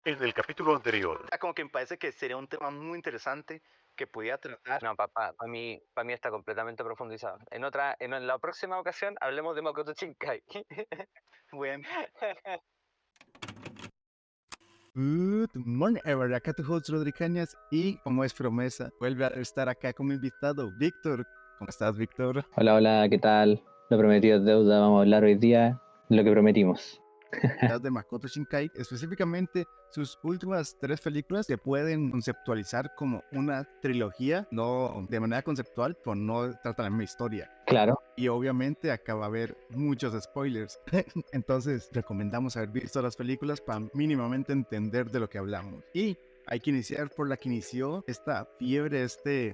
En el capítulo anterior. Como que me parece que sería un tema muy interesante que podía tratar. No, para mí está completamente profundizado. En la próxima ocasión hablemos de Makoto Shinkai. Bueno, Good morning, everybody. Acá tu host Rodri Cañas y como es promesa, vuelve a estar acá con mi invitado, Víctor. ¿Cómo estás, Víctor? Hola, hola, ¿qué tal? Lo prometido es deuda, vamos a hablar hoy día de lo que prometimos. De Makoto Shinkai, específicamente sus últimas 3 películas se pueden conceptualizar como una trilogía, no de manera conceptual, pero no trata la misma historia. Claro. Y obviamente acá va a haber muchos spoilers. Entonces recomendamos haber visto las películas para mínimamente entender de lo que hablamos. Y hay que iniciar por la que inició esta fiebre,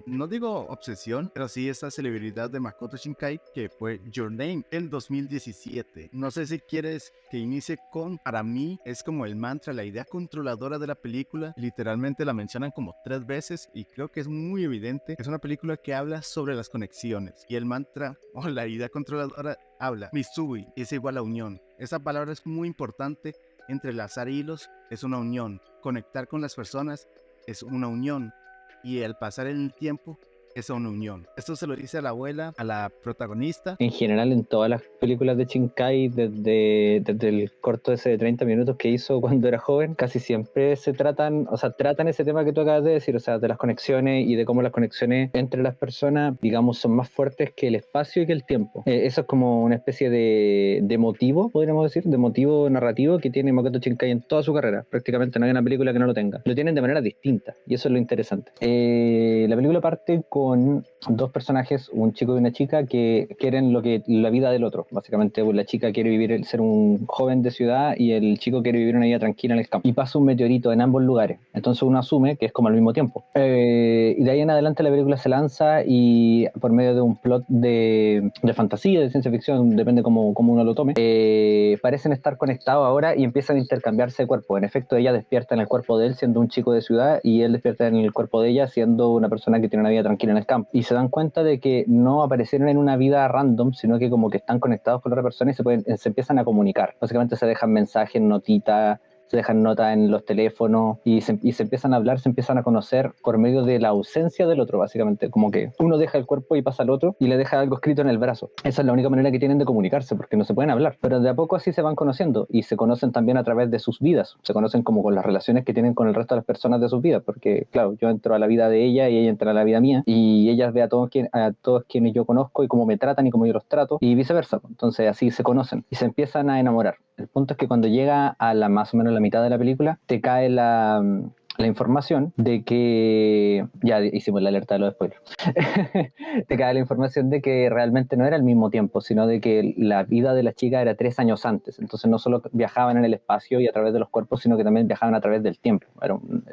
no digo obsesión, pero sí esta celebridad de Makoto Shinkai, que fue Your Name en 2017. No sé si quieres que inicie con, para mí es como el mantra, la idea controladora de la película. Literalmente la mencionan como 3 veces y creo que es muy evidente. Es una película que habla sobre las conexiones y el mantra o la idea controladora habla Mitsui es igual a unión. Esa palabra es muy importante. Entrelazar hilos es una unión, conectar con las personas es una unión y el pasar el tiempo es una unión. Esto se lo dice a la abuela, a la protagonista. En general, en todas las películas de Shinkai, desde el corto ese de 30 minutos que hizo cuando era joven, casi siempre tratan ese tema que tú acabas de decir, o sea, de las conexiones y de cómo las conexiones entre las personas, digamos, son más fuertes que el espacio y que el tiempo. Eso es como una especie de motivo, podríamos decir, de motivo narrativo que tiene Makoto Shinkai en toda su carrera. Prácticamente no hay una película que no lo tenga. Lo tienen de manera distinta y eso es lo interesante. La película parte con 2 personajes, un chico y una chica, que quieren la vida del otro. Básicamente, la chica quiere ser un joven de ciudad y el chico quiere vivir una vida tranquila en el campo. Y pasa un meteorito en ambos lugares. Entonces uno asume que es como al mismo tiempo. Y de ahí en adelante la película se lanza y por medio de un plot de fantasía, de ciencia ficción, depende cómo uno lo tome, parecen estar conectados ahora y empiezan a intercambiarse de cuerpo. En efecto, ella despierta en el cuerpo de él siendo un chico de ciudad y él despierta en el cuerpo de ella siendo una persona que tiene una vida tranquila en el campo. Y se dan cuenta de que no aparecieron en una vida random, sino que como que están conectados con otra persona y se empiezan a comunicar. Básicamente se dejan mensajes, notitas, se dejan notas en los teléfonos y se empiezan a hablar, se empiezan a conocer por medio de la ausencia del otro, básicamente. Como que uno deja el cuerpo y pasa al otro y le deja algo escrito en el brazo. Esa es la única manera que tienen de comunicarse, porque no se pueden hablar. Pero de a poco así se van conociendo y se conocen también a través de sus vidas. Se conocen como con las relaciones que tienen con el resto de las personas de sus vidas, porque claro, yo entro a la vida de ella y ella entra a la vida mía y ellas ve a todos quienes yo conozco y cómo me tratan y cómo yo los trato y viceversa. Entonces así se conocen y se empiezan a enamorar. El punto es que cuando llega a más o menos la mitad de la película, te cae la información de que, ya hicimos la alerta de los spoilers, te cae la información de que realmente no era al mismo tiempo, sino de que la vida de la chica era 3 años antes. Entonces no solo viajaban en el espacio y a través de los cuerpos, sino que también viajaban a través del tiempo.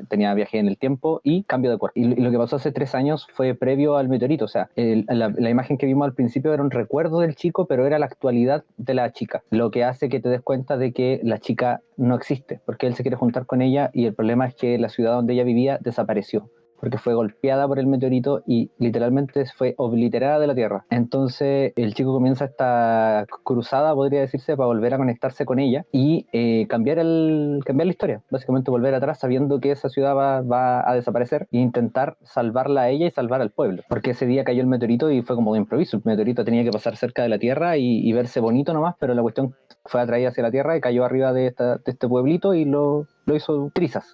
Tenía viaje en el tiempo y cambio de cuerpo. Y lo que pasó hace 3 años fue previo al meteorito. O sea, la imagen que vimos al principio era un recuerdo del chico, pero era la actualidad de la chica. Lo que hace que te des cuenta de que la chica no existe, porque él se quiere juntar con ella y el problema es que la ciudad donde ella vivía desapareció porque fue golpeada por el meteorito y literalmente fue obliterada de la Tierra. Entonces el chico comienza esta cruzada, podría decirse, para volver a conectarse con ella y cambiar la historia. Básicamente volver atrás sabiendo que esa ciudad va a desaparecer e intentar salvarla a ella y salvar al pueblo. Porque ese día cayó el meteorito y fue como de improviso. El meteorito tenía que pasar cerca de la Tierra y verse bonito nomás, pero la cuestión fue atraída hacia la Tierra y cayó arriba de este pueblito y lo hizo trizas.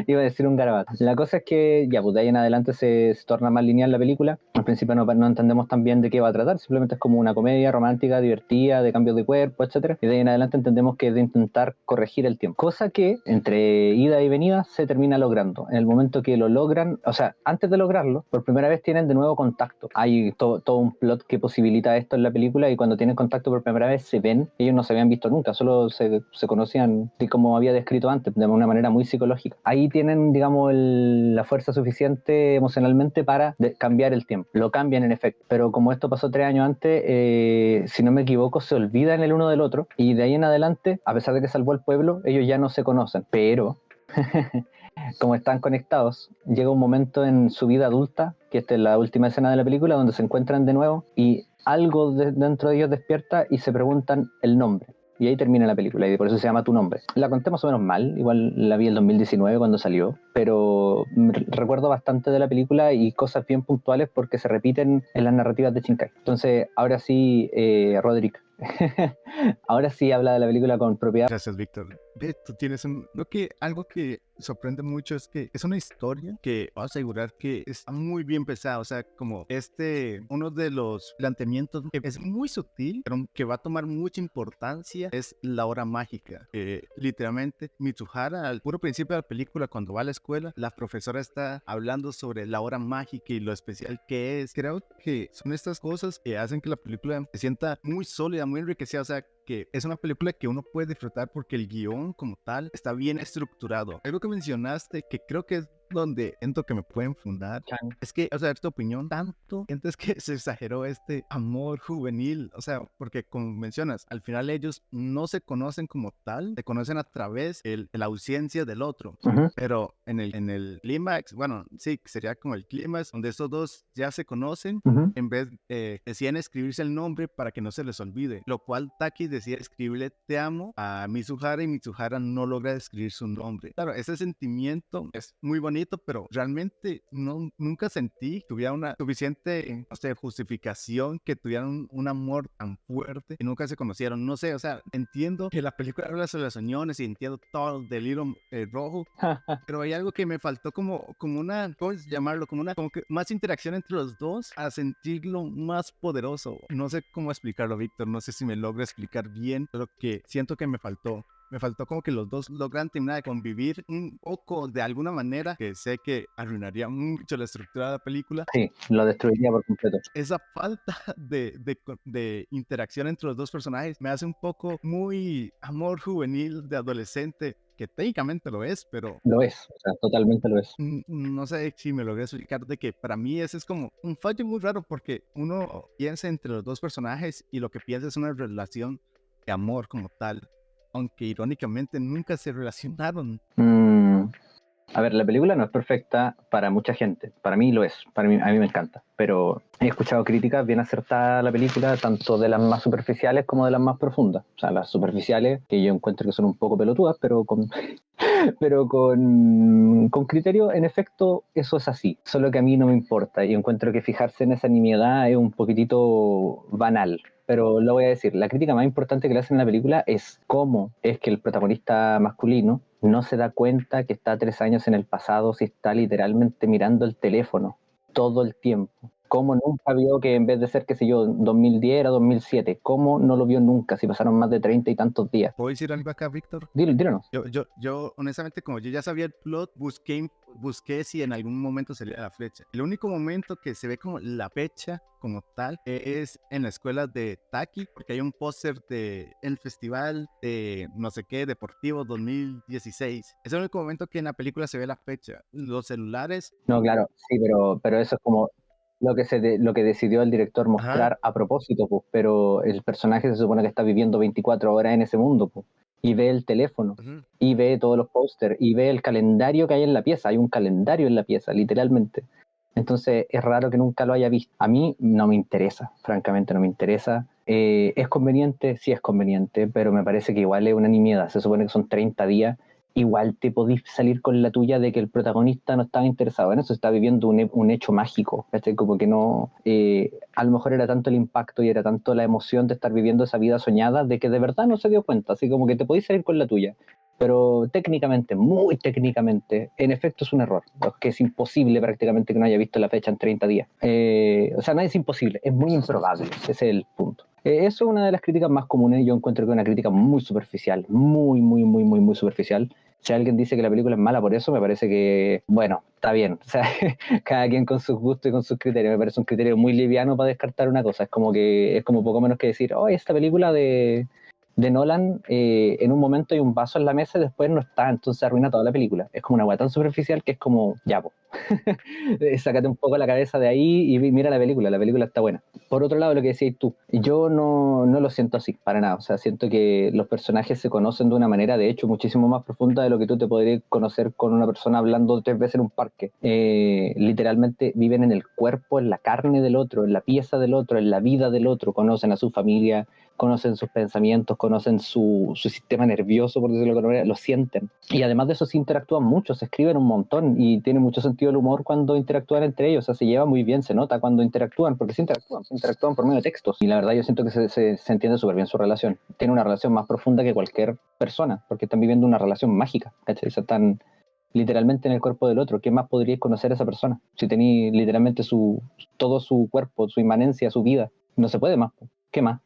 Iba a decir un garabato. La cosa es que ya, pues de ahí en adelante se torna más lineal la película. Al principio no entendemos tan bien de qué va a tratar, simplemente es como una comedia romántica, divertida, de cambios de cuerpo, etcétera. Y de ahí en adelante entendemos que es de intentar corregir el tiempo. Cosa que entre ida y venida se termina logrando. En el momento que lo logran, o sea, antes de lograrlo, por primera vez tienen de nuevo contacto. Hay todo un plot que posibilita esto en la película y cuando tienen contacto por primera vez se ven. Ellos no se habían visto nunca, solo se conocían como había descrito antes, de una manera muy psicológica. Ahí tienen, digamos, la fuerza suficiente emocionalmente para cambiar el tiempo. Lo cambian en efecto, pero como esto pasó 3 años antes, si no me equivoco, se olvidan el uno del otro y de ahí en adelante, a pesar de que salvó el pueblo, ellos ya no se conocen, pero como están conectados, llega un momento en su vida adulta, que esta es la última escena de la película, donde se encuentran de nuevo y algo dentro de ellos despierta y se preguntan el nombre. Y ahí termina la película, y por eso se llama Tu Nombre. La conté más o menos mal, igual la vi en 2019 cuando salió, pero recuerdo bastante de la película y cosas bien puntuales porque se repiten en las narrativas de Shinkai. Entonces, ahora sí, Roderick, ahora sí habla de la película con propiedad. Gracias, Víctor. Ve, tú tienes algo que sorprende mucho es que es una historia que va a asegurar que está muy bien pensada. O sea, como uno de los planteamientos que es muy sutil, pero que va a tomar mucha importancia es la hora mágica. Literalmente, Mitsuhara, al puro principio de la película, cuando va a la escuela, la profesora está hablando sobre la hora mágica y lo especial que es. Creo que son estas cosas que hacen que la película se sienta muy sólida, muy enriquecida. O sea, que es una película que uno puede disfrutar porque el guión como tal está bien estructurado. Algo que mencionaste que creo que es donde siento que me pueden fundar es que, o sea, tu opinión tanto sientes que se exageró este amor juvenil, o sea, porque como mencionas, al final ellos no se conocen como tal, se conocen a través de la ausencia del otro. Pero en el clímax, bueno, sí, sería como el clímax donde estos dos ya se conocen, en vez deciden escribirse el nombre para que no se les olvide, lo cual Taki decide escribirle te amo a Mitsuhara y Mitsuhara no logra escribir su nombre. Claro, ese sentimiento es muy bonito, pero realmente nunca sentí que tuviera una suficiente, no sé, justificación, que tuvieran un amor tan fuerte y nunca se conocieron. No sé, o sea, entiendo que la película habla sobre las uniones y entiendo todo el deliro rojo, pero hay algo que me faltó como una, ¿cómo llamarlo? Como que más interacción entre los dos a sentirlo más poderoso. No sé cómo explicarlo, Víctor, no sé si me logro explicar bien, pero que siento que me faltó. Me faltó como que los dos logran terminar de convivir un poco de alguna manera, que sé que arruinaría mucho la estructura de la película. Sí, lo destruiría por completo. Esa falta de interacción entre los dos personajes me hace un poco muy amor juvenil de adolescente, que técnicamente lo es, pero... Lo es, o sea, totalmente lo es. No sé si me logré explicar de que para mí ese es como un fallo muy raro, porque uno piensa entre los dos personajes y lo que piensa es una relación de amor como tal, aunque irónicamente nunca se relacionaron. A ver, la película no es perfecta para mucha gente. Para mí lo es. A mí me encanta. Pero he escuchado críticas bien acertadas a la película, tanto de las más superficiales como de las más profundas. O sea, las superficiales, que yo encuentro que son un poco pelotudas, pero con criterio, en efecto, eso es así. Solo que a mí no me importa. Y encuentro que fijarse en esa nimiedad es un poquitito banal. Pero lo voy a decir, la crítica más importante que le hacen a la película es cómo es que el protagonista masculino no se da cuenta que está 3 años en el pasado si está literalmente mirando el teléfono todo el tiempo. ¿Cómo nunca vio que en vez de ser, qué sé yo, 2010 era 2007? ¿Cómo no lo vio nunca si pasaron más de 30 y tantos días? ¿Puedo decir algo acá, Víctor? Díganos. Yo, honestamente, como yo ya sabía el plot, busqué si en algún momento salía la flecha. El único momento que se ve como la fecha como tal es en la escuela de Taki, porque hay un póster de el festival de no sé qué deportivo 2016. Es el único momento que en la película se ve la fecha. Los celulares... No, claro, sí, pero eso es como lo que decidió el director mostrar a propósito, pues, pero el personaje se supone que está viviendo 24 horas en ese mundo, pues, y ve el teléfono, y ve todos los pósters, y ve el calendario que hay en la pieza. Hay un calendario en la pieza, literalmente. Entonces es raro que nunca lo haya visto. A mí no me interesa, francamente no me interesa. ¿Es conveniente? Sí es conveniente, pero me parece que igual es una nimiedad. Se supone que son 30 días. Igual te podís salir con la tuya de que el protagonista no estaba interesado en eso, está viviendo un hecho mágico, ¿cachai? Como que no, a lo mejor era tanto el impacto y era tanto la emoción de estar viviendo esa vida soñada de que de verdad no se dio cuenta, así como que te podís salir con la tuya. Pero técnicamente, muy técnicamente, en efecto es un error, que es imposible prácticamente que no haya visto la fecha en 30 días. O sea, no es imposible, es muy improbable, ese es el punto. Eso es una de las críticas más comunes. Yo encuentro que es una crítica muy superficial, muy superficial. Si alguien dice que la película es mala por eso, me parece que, bueno, está bien. O sea, cada quien con sus gustos y con sus criterios. Me parece un criterio muy liviano para descartar una cosa. Es como poco menos que decir, oh, esta película de Nolan, en un momento hay un vaso en la mesa y después no está, entonces arruina toda la película. Es como una hueá tan superficial que es como, ya, po. Sácate un poco la cabeza de ahí y mira la película está buena. Por otro lado, lo que decías tú, yo no lo siento así, para nada. O sea, siento que los personajes se conocen de una manera, de hecho, muchísimo más profunda de lo que tú te podrías conocer con una persona hablando 3 veces en un parque. Literalmente viven en el cuerpo, en la carne del otro, en la pieza del otro, en la vida del otro, conocen a su familia, conocen sus pensamientos, conocen su sistema nervioso, por decirlo de alguna manera, lo sienten. Y además de eso se interactúan mucho, se escriben un montón y tiene mucho sentido el humor cuando interactúan entre ellos, o sea, se lleva muy bien, se nota cuando interactúan, porque se interactúan por medio de textos. Y la verdad yo siento que se entiende súper bien su relación. Tiene una relación más profunda que cualquier persona, porque están viviendo una relación mágica, ¿cachai? O sea, están literalmente en el cuerpo del otro. ¿Qué más podríais conocer a esa persona? Si tenéis literalmente todo su cuerpo, su inmanencia, su vida. No se puede más. ¿Qué más?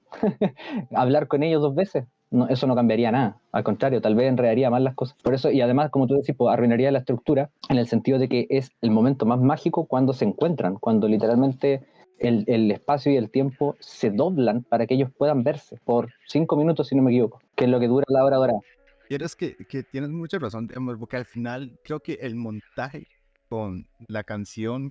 Hablar con ellos 2 veces. No, eso no cambiaría nada. Al contrario, tal vez enredaría más las cosas. Por eso, y además, como tú decís, pues, arruinaría la estructura en el sentido de que es el momento más mágico cuando se encuentran, cuando literalmente el espacio y el tiempo se doblan para que ellos puedan verse por 5 minutos, si no me equivoco, que es lo que dura la hora dorada. Y eres que tienes mucha razón, digamos, porque al final creo que el montaje con la canción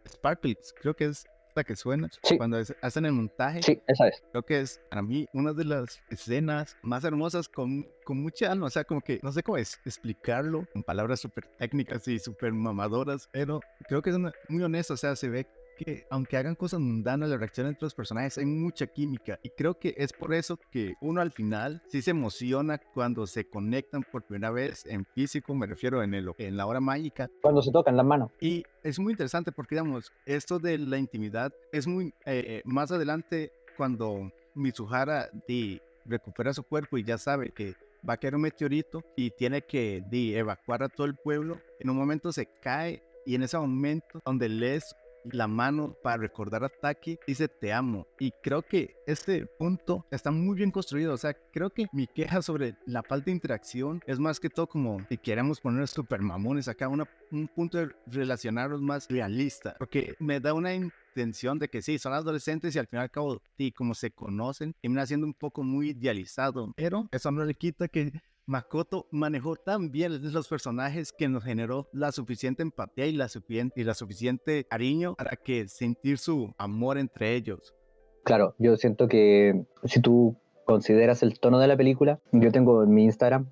Sparkles, creo que es la que suena Sí. cuando hacen el montaje. Sí, esa es. Creo que es para mí una de las escenas más hermosas con mucha alma, o sea, como que no sé cómo explicarlo con palabras súper técnicas y súper mamadoras, pero creo que es muy honesto, o sea, se ve que aunque hagan cosas mundanas, la reacción entre los personajes hay mucha química y creo que es por eso que uno al final sí se emociona cuando se conectan por primera vez en físico, me refiero en la hora mágica. Cuando se tocan las manos. Y es muy interesante porque, digamos, esto de la intimidad es muy más adelante cuando Mitsuhara recupera su cuerpo y ya sabe que va a caer un meteorito y tiene que evacuar a todo el pueblo. En un momento se cae y en ese momento donde lees la mano para recordar a Taki, dice te amo. Y creo que este punto está muy bien construido. O sea, creo que mi queja sobre la falta de interacción es más que todo como si queremos poner super mamones acá, un punto de relacionarlos más realista. Porque me da una intención de que sí, son adolescentes y al fin y al cabo, sí, como se conocen, termina siendo un poco muy idealizado. Pero eso no le quita que Makoto manejó tan bien los personajes que nos generó la suficiente empatía y la suficiente cariño para que sentir su amor entre ellos. Claro, yo siento que si tú consideras el tono de la película, yo tengo en mi Instagram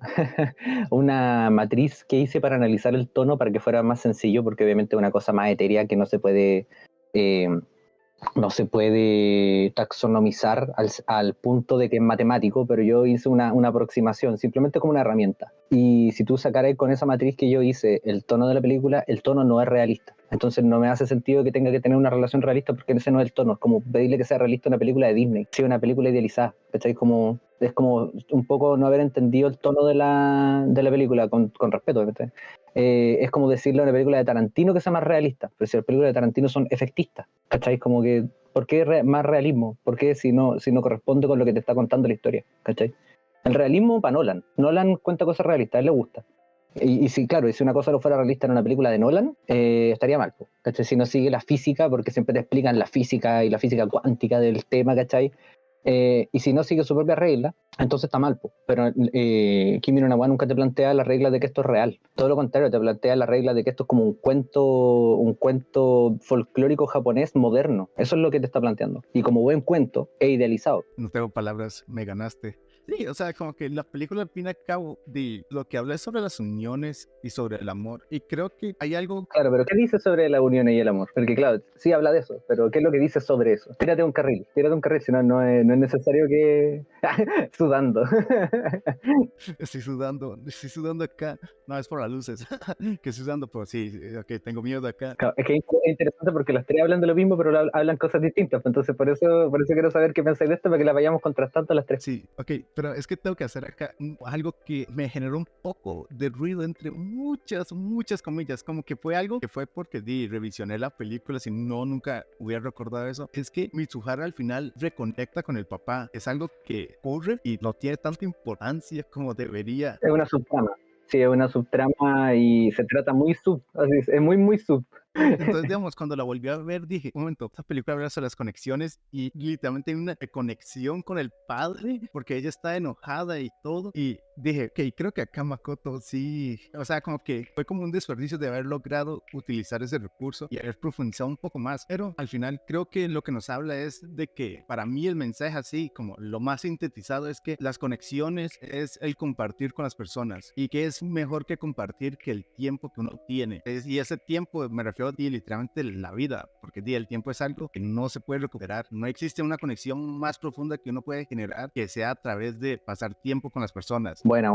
una matriz que hice para analizar el tono para que fuera más sencillo, porque obviamente es una cosa más etérea que no se puede taxonomizar al punto de que es matemático, pero yo hice una aproximación, simplemente como una herramienta. Y si tú sacaras con esa matriz que yo hice el tono de la película, el tono no es realista. Entonces no me hace sentido que tenga que tener una relación realista porque ese no es el tono. Es como pedirle que sea realista una película de Disney, sí, una película idealizada. ¿Cachai? Es como un poco no haber entendido el tono de la película, con respeto, ¿cachai? Es como decirle a una película de Tarantino que sea más realista, pero si las películas de Tarantino son efectistas, ¿cachai? Como que, ¿por qué más realismo? ¿Por qué si no corresponde con lo que te está contando la historia? ¿Cachai? El realismo para Nolan cuenta cosas realistas, a él le gusta. Y si, claro, y si una cosa no fuera realista en una película de Nolan, estaría mal, ¿cachai? Si no sigue la física, porque siempre te explican la física y la física cuántica del tema, ¿cachai? Y si no sigue su propia regla, entonces está mal, pero Kimi no Na wa nunca te plantea la regla de que esto es real. Todo lo contrario, te plantea la regla de que esto es como un cuento folclórico japonés moderno. Eso es lo que te está planteando. Y como buen cuento, es idealizado. No tengo palabras, me ganaste. Sí, o sea, como que la película al fin y al cabo de lo que habla es sobre las uniones y sobre el amor. Y creo que hay algo... Claro, pero ¿qué dice sobre la unión y el amor? Porque claro, sí habla de eso, pero ¿qué es lo que dice sobre eso? Tírate un carril, si no es necesario que... sudando. Estoy sudando acá. No, es por las luces. Que estoy sudando, pero sí, ok, tengo miedo acá. Claro, es que es interesante porque las tres hablan de lo mismo, pero hablan cosas distintas. Entonces, por eso quiero saber qué pensáis de esto, para que las vayamos contrastando las tres. Sí, ok, pero es que tengo que hacer acá algo que me generó un poco de ruido entre muchas comillas, como que fue algo que fue porque revisioné la película, si no, nunca hubiera recordado eso. Es que Mitsuhara al final reconecta con el papá, es algo que ocurre y no tiene tanta importancia como debería. Es una subtrama. Sí, es una subtrama y se trata muy es muy sub. Entonces, digamos, cuando la volví a ver, dije, un momento, esta película habla sobre las conexiones y literalmente hay una conexión con el padre porque ella está enojada y todo. Y dije, ok, creo que acá Makoto sí, o sea, como que fue como un desperdicio de haber logrado utilizar ese recurso y haber profundizado un poco más. Pero al final creo que lo que nos habla es de que para mí el mensaje así, como lo más sintetizado, es que las conexiones es el compartir con las personas y que es mejor que compartir que el tiempo que uno tiene. Y ese tiempo me refiero cambió literalmente la vida, porque el tiempo es algo que no se puede recuperar. No existe una conexión más profunda que uno puede generar que sea a través de pasar tiempo con las personas. Buena.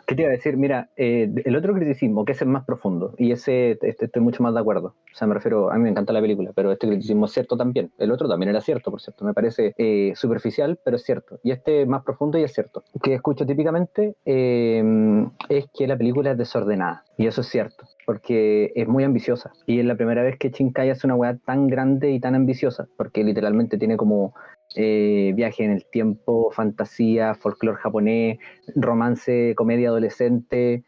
¿Qué te iba a decir? Mira, el otro criticismo, que es el más profundo, y ese estoy mucho más de acuerdo. O sea, me refiero, a mí me encanta la película, pero este criticismo es cierto también. El otro también era cierto, por cierto. Me parece superficial, pero es cierto. Y este es más profundo y es cierto. Que escucho típicamente es que la película es desordenada. Y eso es cierto, porque es muy ambiciosa. Y es la primera vez que Shinkai hace una weá tan grande y tan ambiciosa, porque literalmente tiene como viaje en el tiempo, fantasía, folclore japonés, romance, comedia adolescente,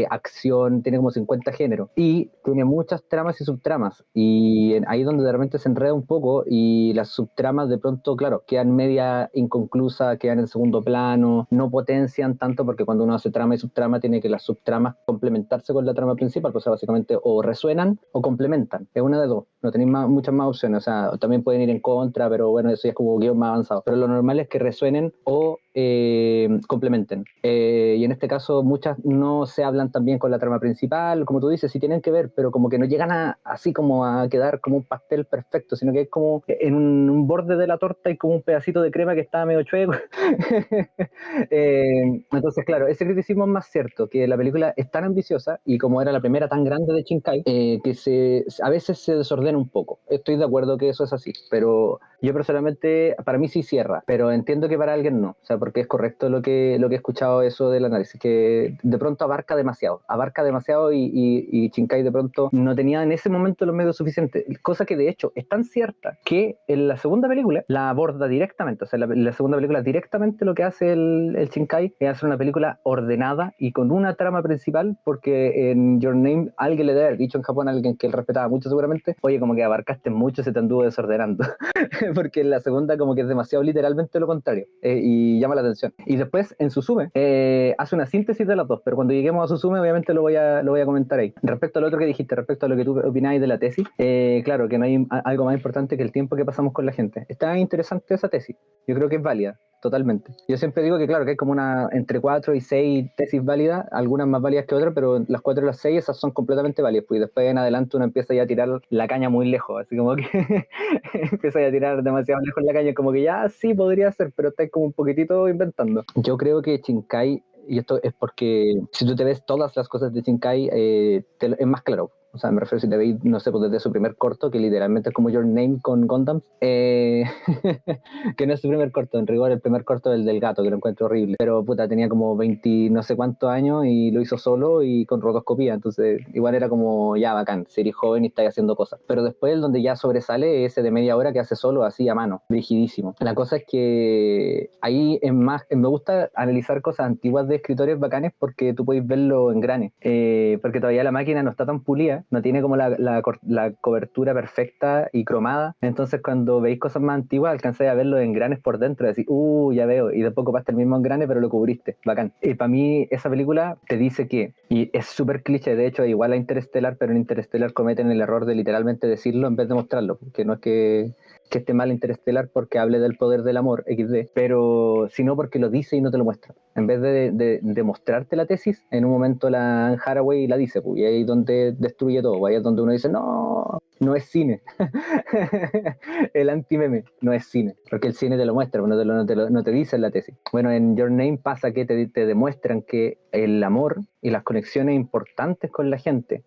acción, tiene como 50 géneros y tiene muchas tramas y subtramas y ahí es donde de repente se enreda un poco y las subtramas de pronto, claro, quedan media inconclusas, quedan en segundo plano, no potencian tanto porque cuando uno hace trama y subtrama tiene que las subtramas complementarse con la trama principal, pues o sea, básicamente o resuenan o complementan, es una de dos, no tenéis muchas más opciones, o sea, también pueden ir en contra, pero bueno, eso ya es como guión más avanzado, pero lo normal es que resuenen o complementen. Y en este caso muchas no se hablan también con la trama principal, como tú dices, sí tienen que ver, pero como que no llegan así como a quedar como un pastel perfecto, sino que es como en un borde de la torta y como un pedacito de crema que está medio chueco. Entonces, claro, ese criticismo es más cierto, que la película es tan ambiciosa y como era la primera tan grande de Shinkai, que a veces se desordena un poco. Estoy de acuerdo que eso es así, pero yo personalmente, para mí sí cierra, pero entiendo que para alguien no, o sea, porque es correcto lo que he escuchado eso del análisis, que de pronto abarca demasiado y Shinkai de pronto no tenía en ese momento los medios suficientes, cosa que de hecho es tan cierta que en la segunda película la aborda directamente, o sea, la segunda película directamente lo que hace el Shinkai es hacer una película ordenada y con una trama principal, porque en Your Name alguien le debe haber dicho en Japón a alguien que él respetaba mucho seguramente, oye, como que abarcaste mucho, se te anduvo desordenando. Porque en la segunda como que es demasiado literalmente lo contrario y llama la atención. Y después en Suzume hace una síntesis de las dos, pero cuando lleguemos a Suzume obviamente lo voy a comentar ahí. Respecto a lo otro que dijiste, respecto a lo que tú opináis de la tesis, claro que no hay algo más importante que el tiempo que pasamos con la gente. Está interesante esa tesis, yo creo que es válida. Totalmente. Yo siempre digo que claro, que hay como una entre 4 y 6 tesis válidas, algunas más válidas que otras, pero las 4 y las 6 esas son completamente válidas, pues después en adelante uno empieza ya a tirar la caña muy lejos, así como que empieza ya a tirar demasiado lejos la caña, como que ya sí podría ser, pero estáis como un poquitito inventando. Yo creo que Shinkai, y esto es porque si tú te ves todas las cosas de Shinkai, es más claro. O sea, me refiero si te veis, no sé, pues desde su primer corto, que literalmente es como Your Name con Gundam, que no es su primer corto, en rigor el primer corto es el del gato, que lo encuentro horrible, pero puta, tenía como 20 no sé cuántos años y lo hizo solo y con rotoscopía, entonces igual era como, ya, bacán, series joven y estáis haciendo cosas. Pero después, el donde ya sobresale, ese de media hora que hace solo, así a mano, rigidísimo. La cosa es que ahí es más, me gusta analizar cosas antiguas de escritores bacanes porque tú podéis verlo en granes, porque todavía la máquina no está tan pulida, no tiene como la cobertura perfecta y cromada, entonces cuando veis cosas más antiguas alcanzáis a verlo en granes por dentro, decir, ya veo, y después ocupaste el mismo engrane pero lo cubriste, bacán. Y para mí esa película te dice que, y es súper cliché, de hecho igual a Interstellar, pero en Interstellar cometen el error de literalmente decirlo en vez de mostrarlo, que no es que esté mal Interstellar porque hable del poder del amor, XD, pero sino porque lo dice y no te lo muestra. En vez de mostrarte la tesis, en un momento la Anne Hathaway la dice, pues, y ahí es donde destruye todo, ahí es donde uno dice, no es cine. El anti-meme no es cine, porque el cine te lo muestra, pero no te dice en la tesis. Bueno, en Your Name pasa que te demuestran que el amor y las conexiones importantes con la gente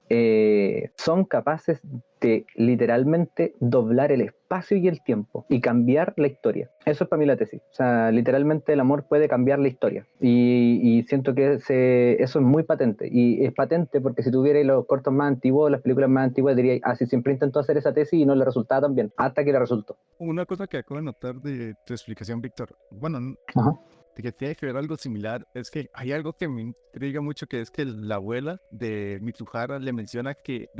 son capaces de literalmente doblar el espacio y el tiempo y cambiar la historia. Eso es para mí la tesis. O sea, literalmente el amor puede cambiar la historia. Y siento que eso es muy patente. Y es patente porque si tuvierais los cortos más antiguos, las películas más antiguas, diríais, sí, siempre intentó hacer esa tesis y no le resultaba tan bien, hasta que le resultó. Una cosa que acabo de notar de tu explicación, Víctor, bueno, Ajá. de que tiene que ver algo similar, es que hay algo que me intriga mucho, que es que la abuela de Mitsuhara le menciona que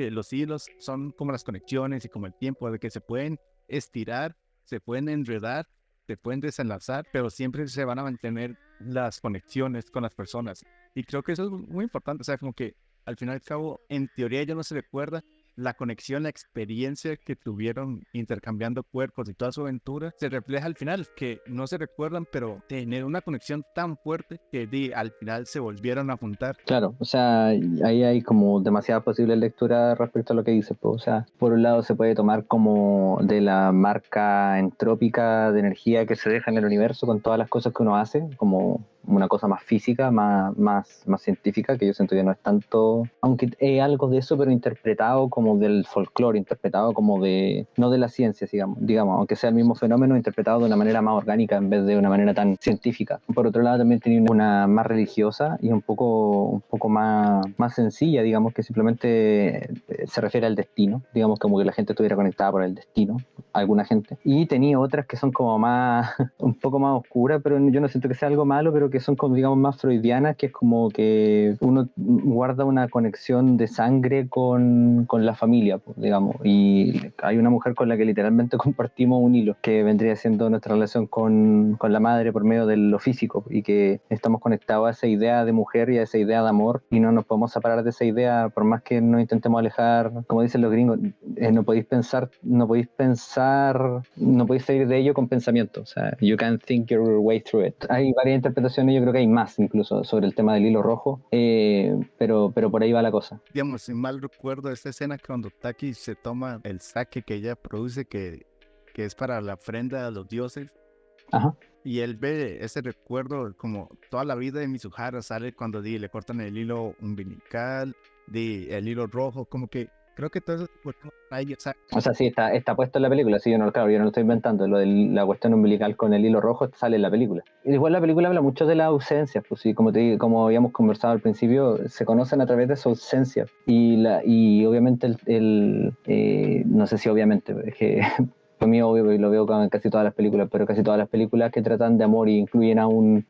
los hilos son como las conexiones y como el tiempo, de que se pueden estirar, se pueden enredar, se pueden desenlazar, pero siempre se van a mantener las conexiones con las personas. Y creo que eso es muy importante, o sea, como que al final y al cabo, en teoría ella no se recuerda, la conexión, la experiencia que tuvieron intercambiando cuerpos y toda su aventura se refleja al final, que no se recuerdan, pero tener una conexión tan fuerte que al final se volvieron a juntar. Claro, o sea, ahí hay como demasiadas posibles lecturas respecto a lo que dices, pues. O sea, por un lado se puede tomar como de la marca entrópica de energía que se deja en el universo con todas las cosas que uno hace, como una cosa más física, más científica, que yo siento que no es tanto, aunque es algo de eso, pero interpretado como del folclore, interpretado como no de la ciencia, digamos, aunque sea el mismo fenómeno, interpretado de una manera más orgánica en vez de una manera tan científica. Por otro lado, también tiene una más religiosa y un poco más sencilla, digamos, que simplemente se refiere al destino, digamos, como que la gente estuviera conectada por el destino, alguna gente. Y tenía otras que son como más, un poco más oscuras, pero yo no siento que sea algo malo, pero que son como, digamos, más freudianas, que es como que uno guarda una conexión de sangre con la familia, pues, digamos, y hay una mujer con la que literalmente compartimos un hilo, que vendría siendo nuestra relación con la madre por medio de lo físico, y que estamos conectados a esa idea de mujer y a esa idea de amor, y no nos podemos separar de esa idea, por más que nos intentemos alejar, como dicen los gringos, no podéis salir de ello con pensamiento, o sea, you can't think your way through it. Hay varias interpretaciones, yo creo que hay más incluso sobre el tema del hilo rojo, pero por ahí va la cosa. Digamos, si mal recuerdo, esta escena cuando Taki se toma el sake que ella produce, que es para la ofrenda a los dioses, Ajá. y él ve ese recuerdo como toda la vida de Mizuhara sale cuando le cortan el hilo umbilical, el hilo rojo, como que creo que todo eso fue como ahí, O sea, sí, está puesto en la película, sí, yo no lo estoy inventando, lo de la cuestión umbilical con el hilo rojo sale en la película. Y igual la película habla mucho de la ausencia, pues sí, como habíamos conversado al principio, se conocen a través de su ausencia. Y obviamente no sé si obviamente, es que para mí obvio, y lo veo en casi todas las películas, pero casi todas las películas que tratan de amor y incluyen a un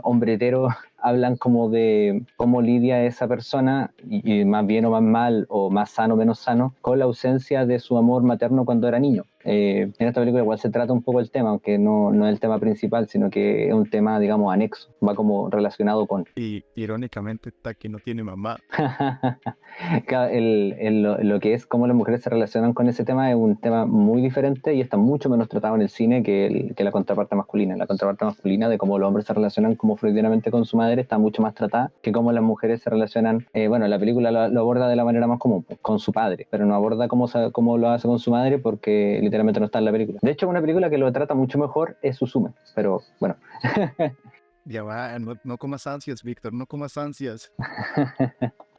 hombre hetero hablan como de cómo lidia esa persona, y más bien o más mal, o más sano o menos sano, con la ausencia de su amor materno cuando era niño. En esta película igual se trata un poco el tema, aunque no es el tema principal, sino que es un tema, digamos, anexo, va como relacionado con. Y irónicamente Taki no tiene mamá. Lo que es cómo las mujeres se relacionan con ese tema es un tema muy diferente y está mucho menos tratado en el cine que la contraparte masculina. La contraparte masculina de cómo los hombres se relacionan como freudianamente con su madre está mucho más tratada que cómo las mujeres se relacionan. Bueno, la película lo aborda de la manera más común, pues, con su padre, pero no aborda cómo lo hace con su madre porque literalmente no está en la película. De hecho, una película que lo trata mucho mejor es Suzume, pero bueno. Ya va, no comas ansias, Víctor, no comas ansias.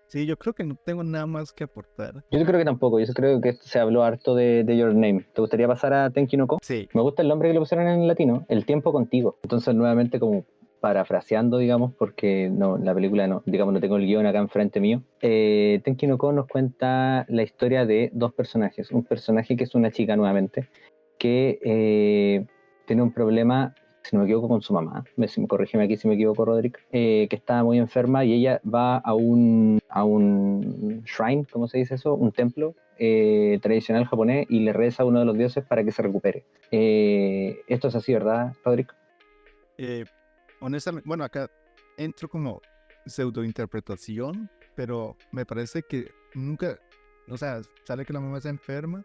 Sí, yo creo que no tengo nada más que aportar. Yo creo que tampoco, yo creo que se habló harto de Your Name. ¿Te gustaría pasar a Tenki no Ko? Sí. Me gusta el nombre que le pusieron en latino, El tiempo contigo. Entonces, nuevamente, como parafraseando, digamos, porque no, la película no, digamos, no tengo el guión acá enfrente mío. Tenki no Ko nos cuenta la historia de dos personajes. Un personaje que es una chica nuevamente, que tiene un problema, si no me equivoco, con su mamá. Corrígeme aquí si me equivoco, Roderick. Que está muy enferma y ella va a un shrine, ¿cómo se dice eso? Un templo tradicional japonés y le reza a uno de los dioses para que se recupere. Esto es así, ¿verdad, Roderick? Honestamente, bueno, acá entro como pseudointerpretación, pero me parece que nunca, o sea, sale que la mamá está enferma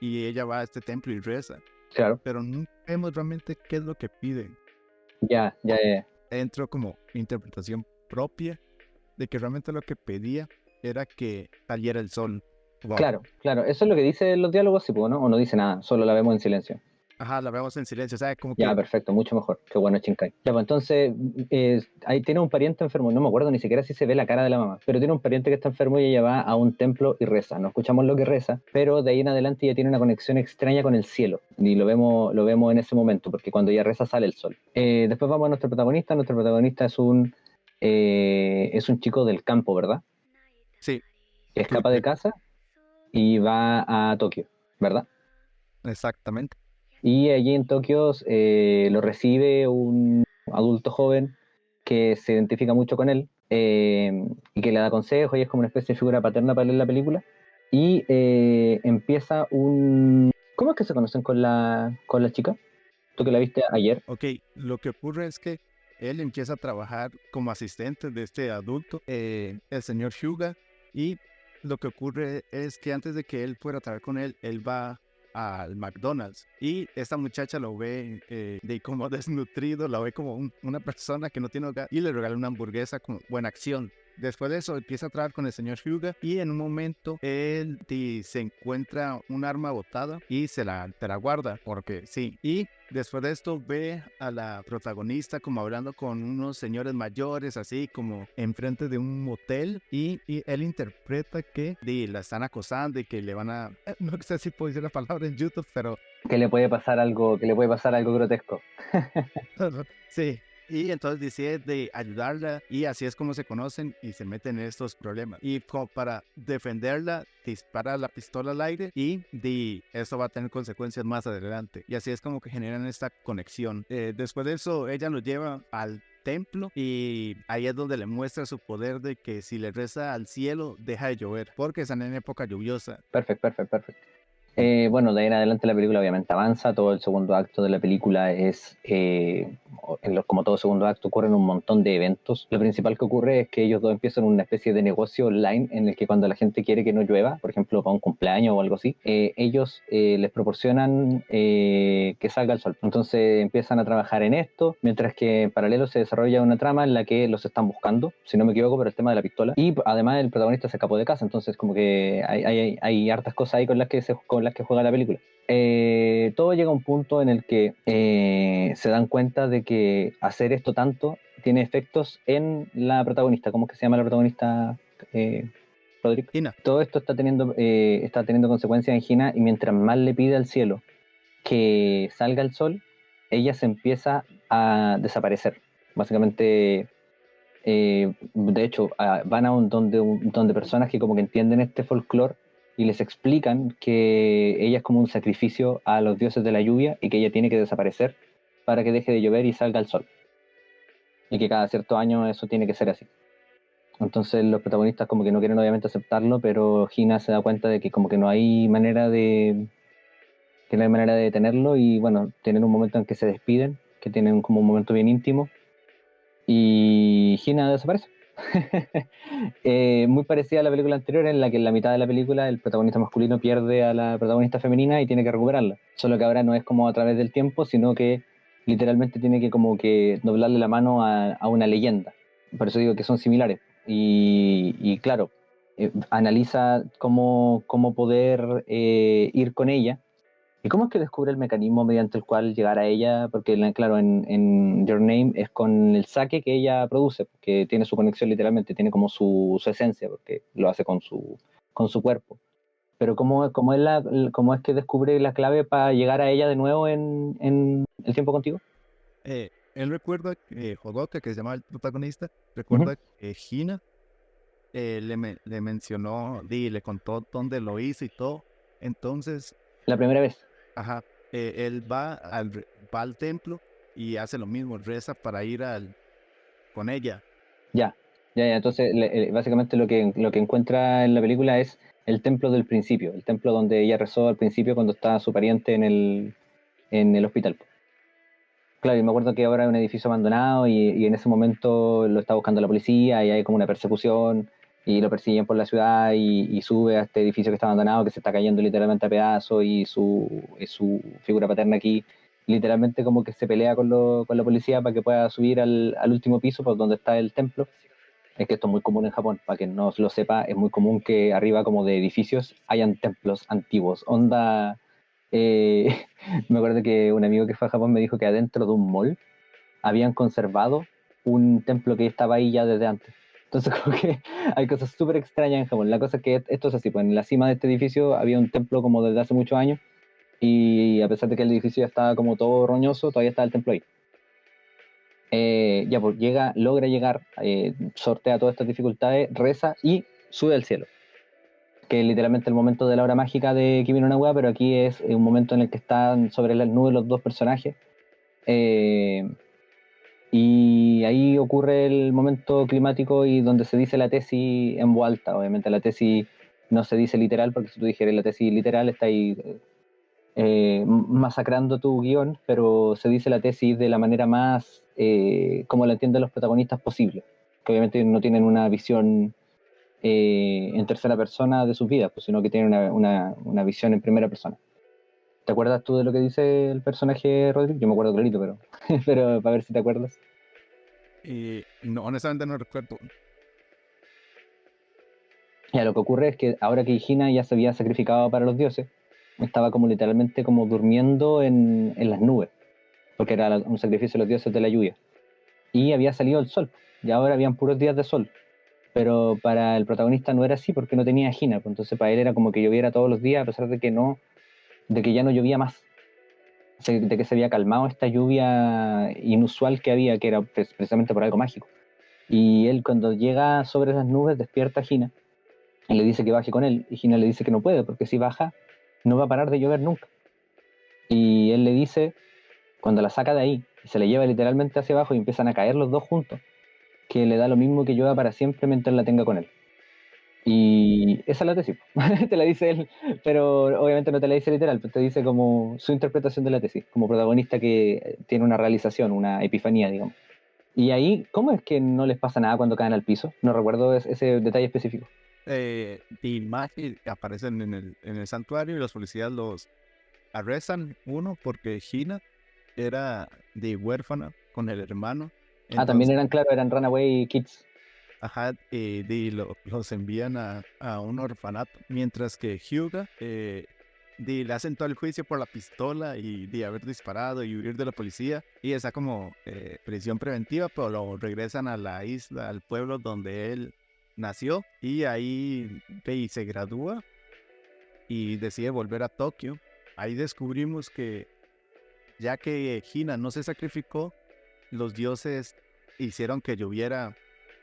y ella va a este templo y reza. Claro. Pero nunca vemos realmente qué es lo que piden. Ya. Entro como interpretación propia de que realmente lo que pedía era que saliera el sol. Wow. Claro, eso es lo que dice los diálogos, ¿sí, ¿no? O no dice nada, solo la vemos en silencio. Ajá, la vemos en silencio, o sea, como Ya, que... perfecto, mucho mejor. Qué bueno, Shinkai. Ya, pues entonces, ahí tiene un pariente enfermo, no me acuerdo ni siquiera si se ve la cara de la mamá, pero tiene un pariente que está enfermo y ella va a un templo y reza. No escuchamos lo que reza, pero de ahí en adelante ella tiene una conexión extraña con el cielo, y lo vemos en ese momento, porque cuando ella reza sale el sol. Después vamos a nuestro protagonista es un chico del campo, ¿verdad? Sí. Que escapa de casa y va a Tokio, ¿verdad? Exactamente. Y allí en Tokio lo recibe un adulto joven que se identifica mucho con él y que le da consejos y es como una especie de figura paterna para leer la película. Y empieza un... ¿Cómo es que se conocen con la chica? ¿Tú que la viste ayer? Ok, lo que ocurre es que él empieza a trabajar como asistente de este adulto, el señor Hyuga, y lo que ocurre es que antes de que él fuera a trabajar con él va al McDonald's y esta muchacha lo ve de como desnutrido, la ve como una persona que no tiene hogar y le regala una hamburguesa con buena acción. Después de eso empieza a trabajar con el señor Hyuga y en un momento él se encuentra un arma botada y se la guarda porque sí. Y después de esto ve a la protagonista como hablando con unos señores mayores así como enfrente de un motel y él interpreta que la están acosando y que le van a... No sé si puedo decir la palabra en YouTube, pero... Que le puede pasar algo grotesco. Sí. Y entonces decide de ayudarla y así es como se conocen y se meten en estos problemas. Y como para defenderla, dispara la pistola al aire y eso va a tener consecuencias más adelante. Y así es como que generan esta conexión. Después de eso, ella lo lleva al templo y ahí es donde le muestra su poder de que si le reza al cielo, deja de llover porque están en época lluviosa. Perfecto. Bueno, de ahí en adelante la película obviamente avanza, todo el segundo acto de la película es, como todo segundo acto ocurren un montón de eventos. Lo principal que ocurre es que ellos dos empiezan una especie de negocio online en el que cuando la gente quiere que no llueva, por ejemplo para un cumpleaños o algo así, ellos les proporcionan que salga el sol. Entonces empiezan a trabajar en esto, mientras que en paralelo se desarrolla una trama en la que los están buscando, si no me equivoco, por el tema de la pistola. Y además el protagonista se escapó de casa, entonces como que hay hartas cosas ahí con las que juega la película. Todo llega a un punto en el que se dan cuenta de que hacer esto tanto tiene efectos en la protagonista. ¿Cómo es que se llama la protagonista, Rodrigo? Hina. Todo esto está teniendo consecuencias en Hina y mientras más le pide al cielo que salga el sol, ella se empieza a desaparecer. Básicamente, de hecho, van a donde personas que como que entienden este folclore y les explican que ella es como un sacrificio a los dioses de la lluvia y que ella tiene que desaparecer para que deje de llover y salga el sol. Y que cada cierto año eso tiene que ser así. Entonces los protagonistas como que no quieren obviamente aceptarlo, pero Hina se da cuenta de que como que no hay manera de detenerlo y bueno, tienen un momento en que se despiden, que tienen como un momento bien íntimo y Hina desaparece. Muy parecida a la película anterior en la que en la mitad de la película el protagonista masculino pierde a la protagonista femenina y tiene que recuperarla, solo que ahora no es como a través del tiempo, sino que literalmente tiene que como que doblarle la mano a una leyenda. Por eso digo que son similares y claro, analiza cómo poder ir con ella. ¿Y cómo es que descubre el mecanismo mediante el cual llegar a ella? Porque, claro, en Your Name es con el saque que ella produce, que tiene su conexión literalmente, tiene como su esencia, porque lo hace con su cuerpo. Pero ¿cómo es que descubre la clave para llegar a ella de nuevo en El tiempo contigo? Él recuerda que Hodoka, que se llama el protagonista, recuerda que Hina le mencionó y le contó dónde lo hizo y todo. Entonces, La primera vez. ajá, él va al templo y hace lo mismo, reza para ir con ella. Ya. Entonces, básicamente lo que encuentra en la película es el templo del principio, el templo donde ella rezó al principio cuando estaba su pariente en el hospital. Claro, y me acuerdo que ahora es un edificio abandonado y en ese momento lo está buscando la policía y hay como una persecución y lo persiguen por la ciudad y sube a este edificio que está abandonado, que se está cayendo literalmente a pedazos y su figura paterna aquí literalmente como que se pelea con la policía para que pueda subir al último piso por donde está el templo. Es que esto es muy común en Japón, para quien no lo sepa, es muy común que arriba como de edificios hayan templos antiguos. Onda, me acuerdo que un amigo que fue a Japón me dijo que adentro de un mall habían conservado un templo que estaba ahí ya desde antes. Entonces como que hay cosas súper extrañas en Japón. La cosa es que esto es así, pues en la cima de este edificio había un templo como desde hace muchos años y a pesar de que el edificio ya estaba como todo roñoso, todavía estaba el templo ahí. Ya pues logra llegar, sortea todas estas dificultades, reza y sube al cielo. Que es literalmente el momento de la hora mágica de Kimi no Na wa, pero aquí es un momento en el que están sobre las nubes los dos personajes. Y ahí ocurre el momento climático y donde se dice la tesis en voz alta. Obviamente la tesis no se dice literal, porque si tú dijeras la tesis literal está ahí masacrando tu guión, pero se dice la tesis de la manera más como la entienden los protagonistas posible, que obviamente no tienen una visión en tercera persona de sus vidas, pues, sino que tienen una visión en primera persona. ¿Te acuerdas tú de lo que dice el personaje, Rodrigo? Yo me acuerdo clarito, pero, pero para ver si te acuerdas. Y no, honestamente no recuerdo. Ya, lo que ocurre es que ahora que Hina ya se había sacrificado para los dioses, estaba como literalmente como durmiendo en las nubes, porque era un sacrificio de los dioses de la lluvia. Y había salido el sol, y ahora habían puros días de sol. Pero para el protagonista no era así porque no tenía Hina, pues entonces para él era como que lloviera todos los días a pesar de que ya no llovía más. De que se había calmado esta lluvia inusual que había, que era precisamente por algo mágico. Y él cuando llega sobre las nubes despierta a Hina y le dice que baje con él, y Hina le dice que no puede, porque si baja no va a parar de llover nunca. Y él le dice, cuando la saca de ahí, y se le lleva literalmente hacia abajo y empiezan a caer los dos juntos, que le da lo mismo que llueva para siempre mientras la tenga con él. Y esa es la tesis, te la dice él, pero obviamente no te la dice literal, te dice como su interpretación de la tesis, como protagonista que tiene una realización, una epifanía, digamos. Y ahí, ¿cómo es que no les pasa nada cuando caen al piso? No recuerdo ese detalle específico. De imagen aparecen en el santuario y los policías los arrestan, uno porque Hina era de huérfana con el hermano. También Entonces, eran Runaway Kids. ajá, los envían a un orfanato, mientras que Hyuga le hacen todo el juicio por la pistola y de haber disparado y huir de la policía, y está como prisión preventiva, pero lo regresan a la isla, al pueblo donde él nació, y ahí se gradúa y decide volver a Tokio. Ahí descubrimos que ya que Hina no se sacrificó, los dioses hicieron que lloviera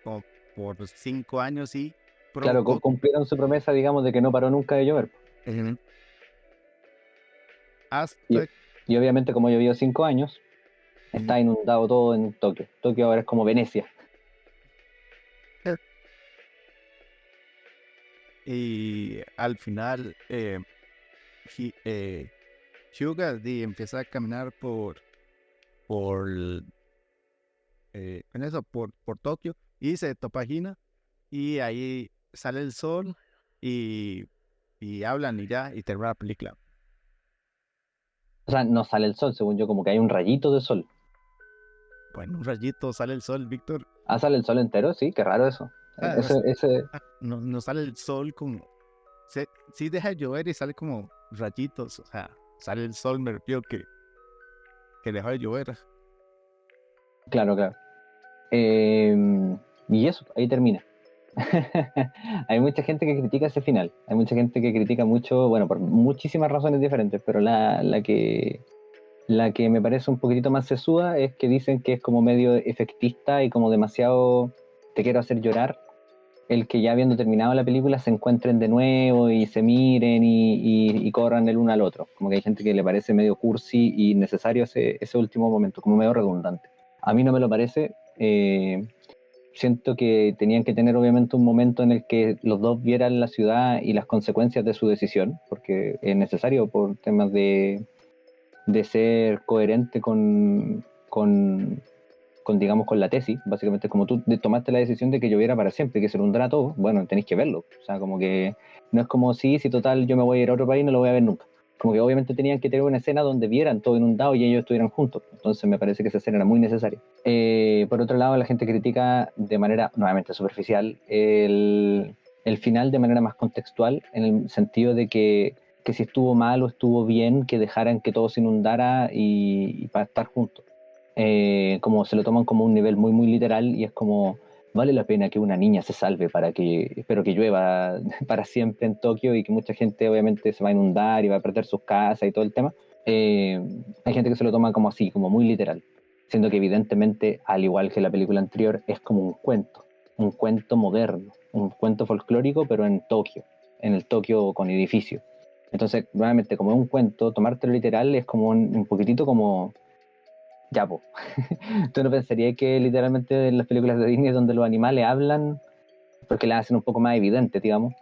como por 5 años y Claro, provocó. cumplieron su promesa, digamos, de que no paró nunca de llover. Ujú. Y, Hasta y obviamente, como llovió 5 años, está Ujú. inundado todo en Tokio. Tokio ahora es como Venecia. Y al final Hyuga empieza a caminar por por Tokio y se topa a Hina, y ahí sale el sol y, y hablan y ya, y termina la película. O sea, no sale el sol, según yo, como que hay un rayito de sol. Bueno, un rayito, sale el sol, Víctor. Sale el sol entero, sí, qué raro eso. Ah, no sale el sol como... Sí deja de llover y sale como rayitos, o sea, sale el sol, me refiero que dejó de llover. Claro, claro. Y eso, ahí termina. Hay mucha gente que critica ese final. Hay mucha gente que critica mucho, bueno, por muchísimas razones diferentes, pero la que me parece un poquitito más sesuda es que dicen que es como medio efectista y como demasiado te quiero hacer llorar el que ya habiendo terminado la película se encuentren de nuevo y se miren y corran el uno al otro. Como que hay gente que le parece medio cursi y necesario ese último momento, como medio redundante. A mí no me lo parece. Siento que tenían que tener obviamente un momento en el que los dos vieran la ciudad y las consecuencias de su decisión, porque es necesario por temas de ser coherente digamos, con la tesis. Básicamente, como tú tomaste la decisión de que lloviera para siempre, que se inundara todo, bueno, tenéis que verlo. O sea, como que no es como si total yo me voy a ir a otro país y no lo voy a ver nunca. Como que obviamente tenían que tener una escena donde vieran todo inundado y ellos estuvieran juntos. Entonces me parece que esa escena era muy necesaria. Por otro lado, la gente critica de manera nuevamente superficial el final de manera más contextual, en el sentido de que si estuvo mal o estuvo bien, que dejaran que todo se inundara y para estar juntos. Como se lo toman como un nivel muy muy literal y es como vale la pena que una niña se salve espero que llueva para siempre en Tokio y que mucha gente obviamente se va a inundar y va a perder sus casas y todo el tema. Hay gente que se lo toma como así, como muy literal, siendo que evidentemente, al igual que la película anterior, es como un cuento moderno, un cuento folclórico, pero en Tokio, en el Tokio con edificios. Entonces, nuevamente, como es un cuento, tomártelo literal es como un poquitito como ya, po. ¿Tú no pensarías que literalmente en las películas de Disney donde los animales hablan, porque las hacen un poco más evidentes, digamos,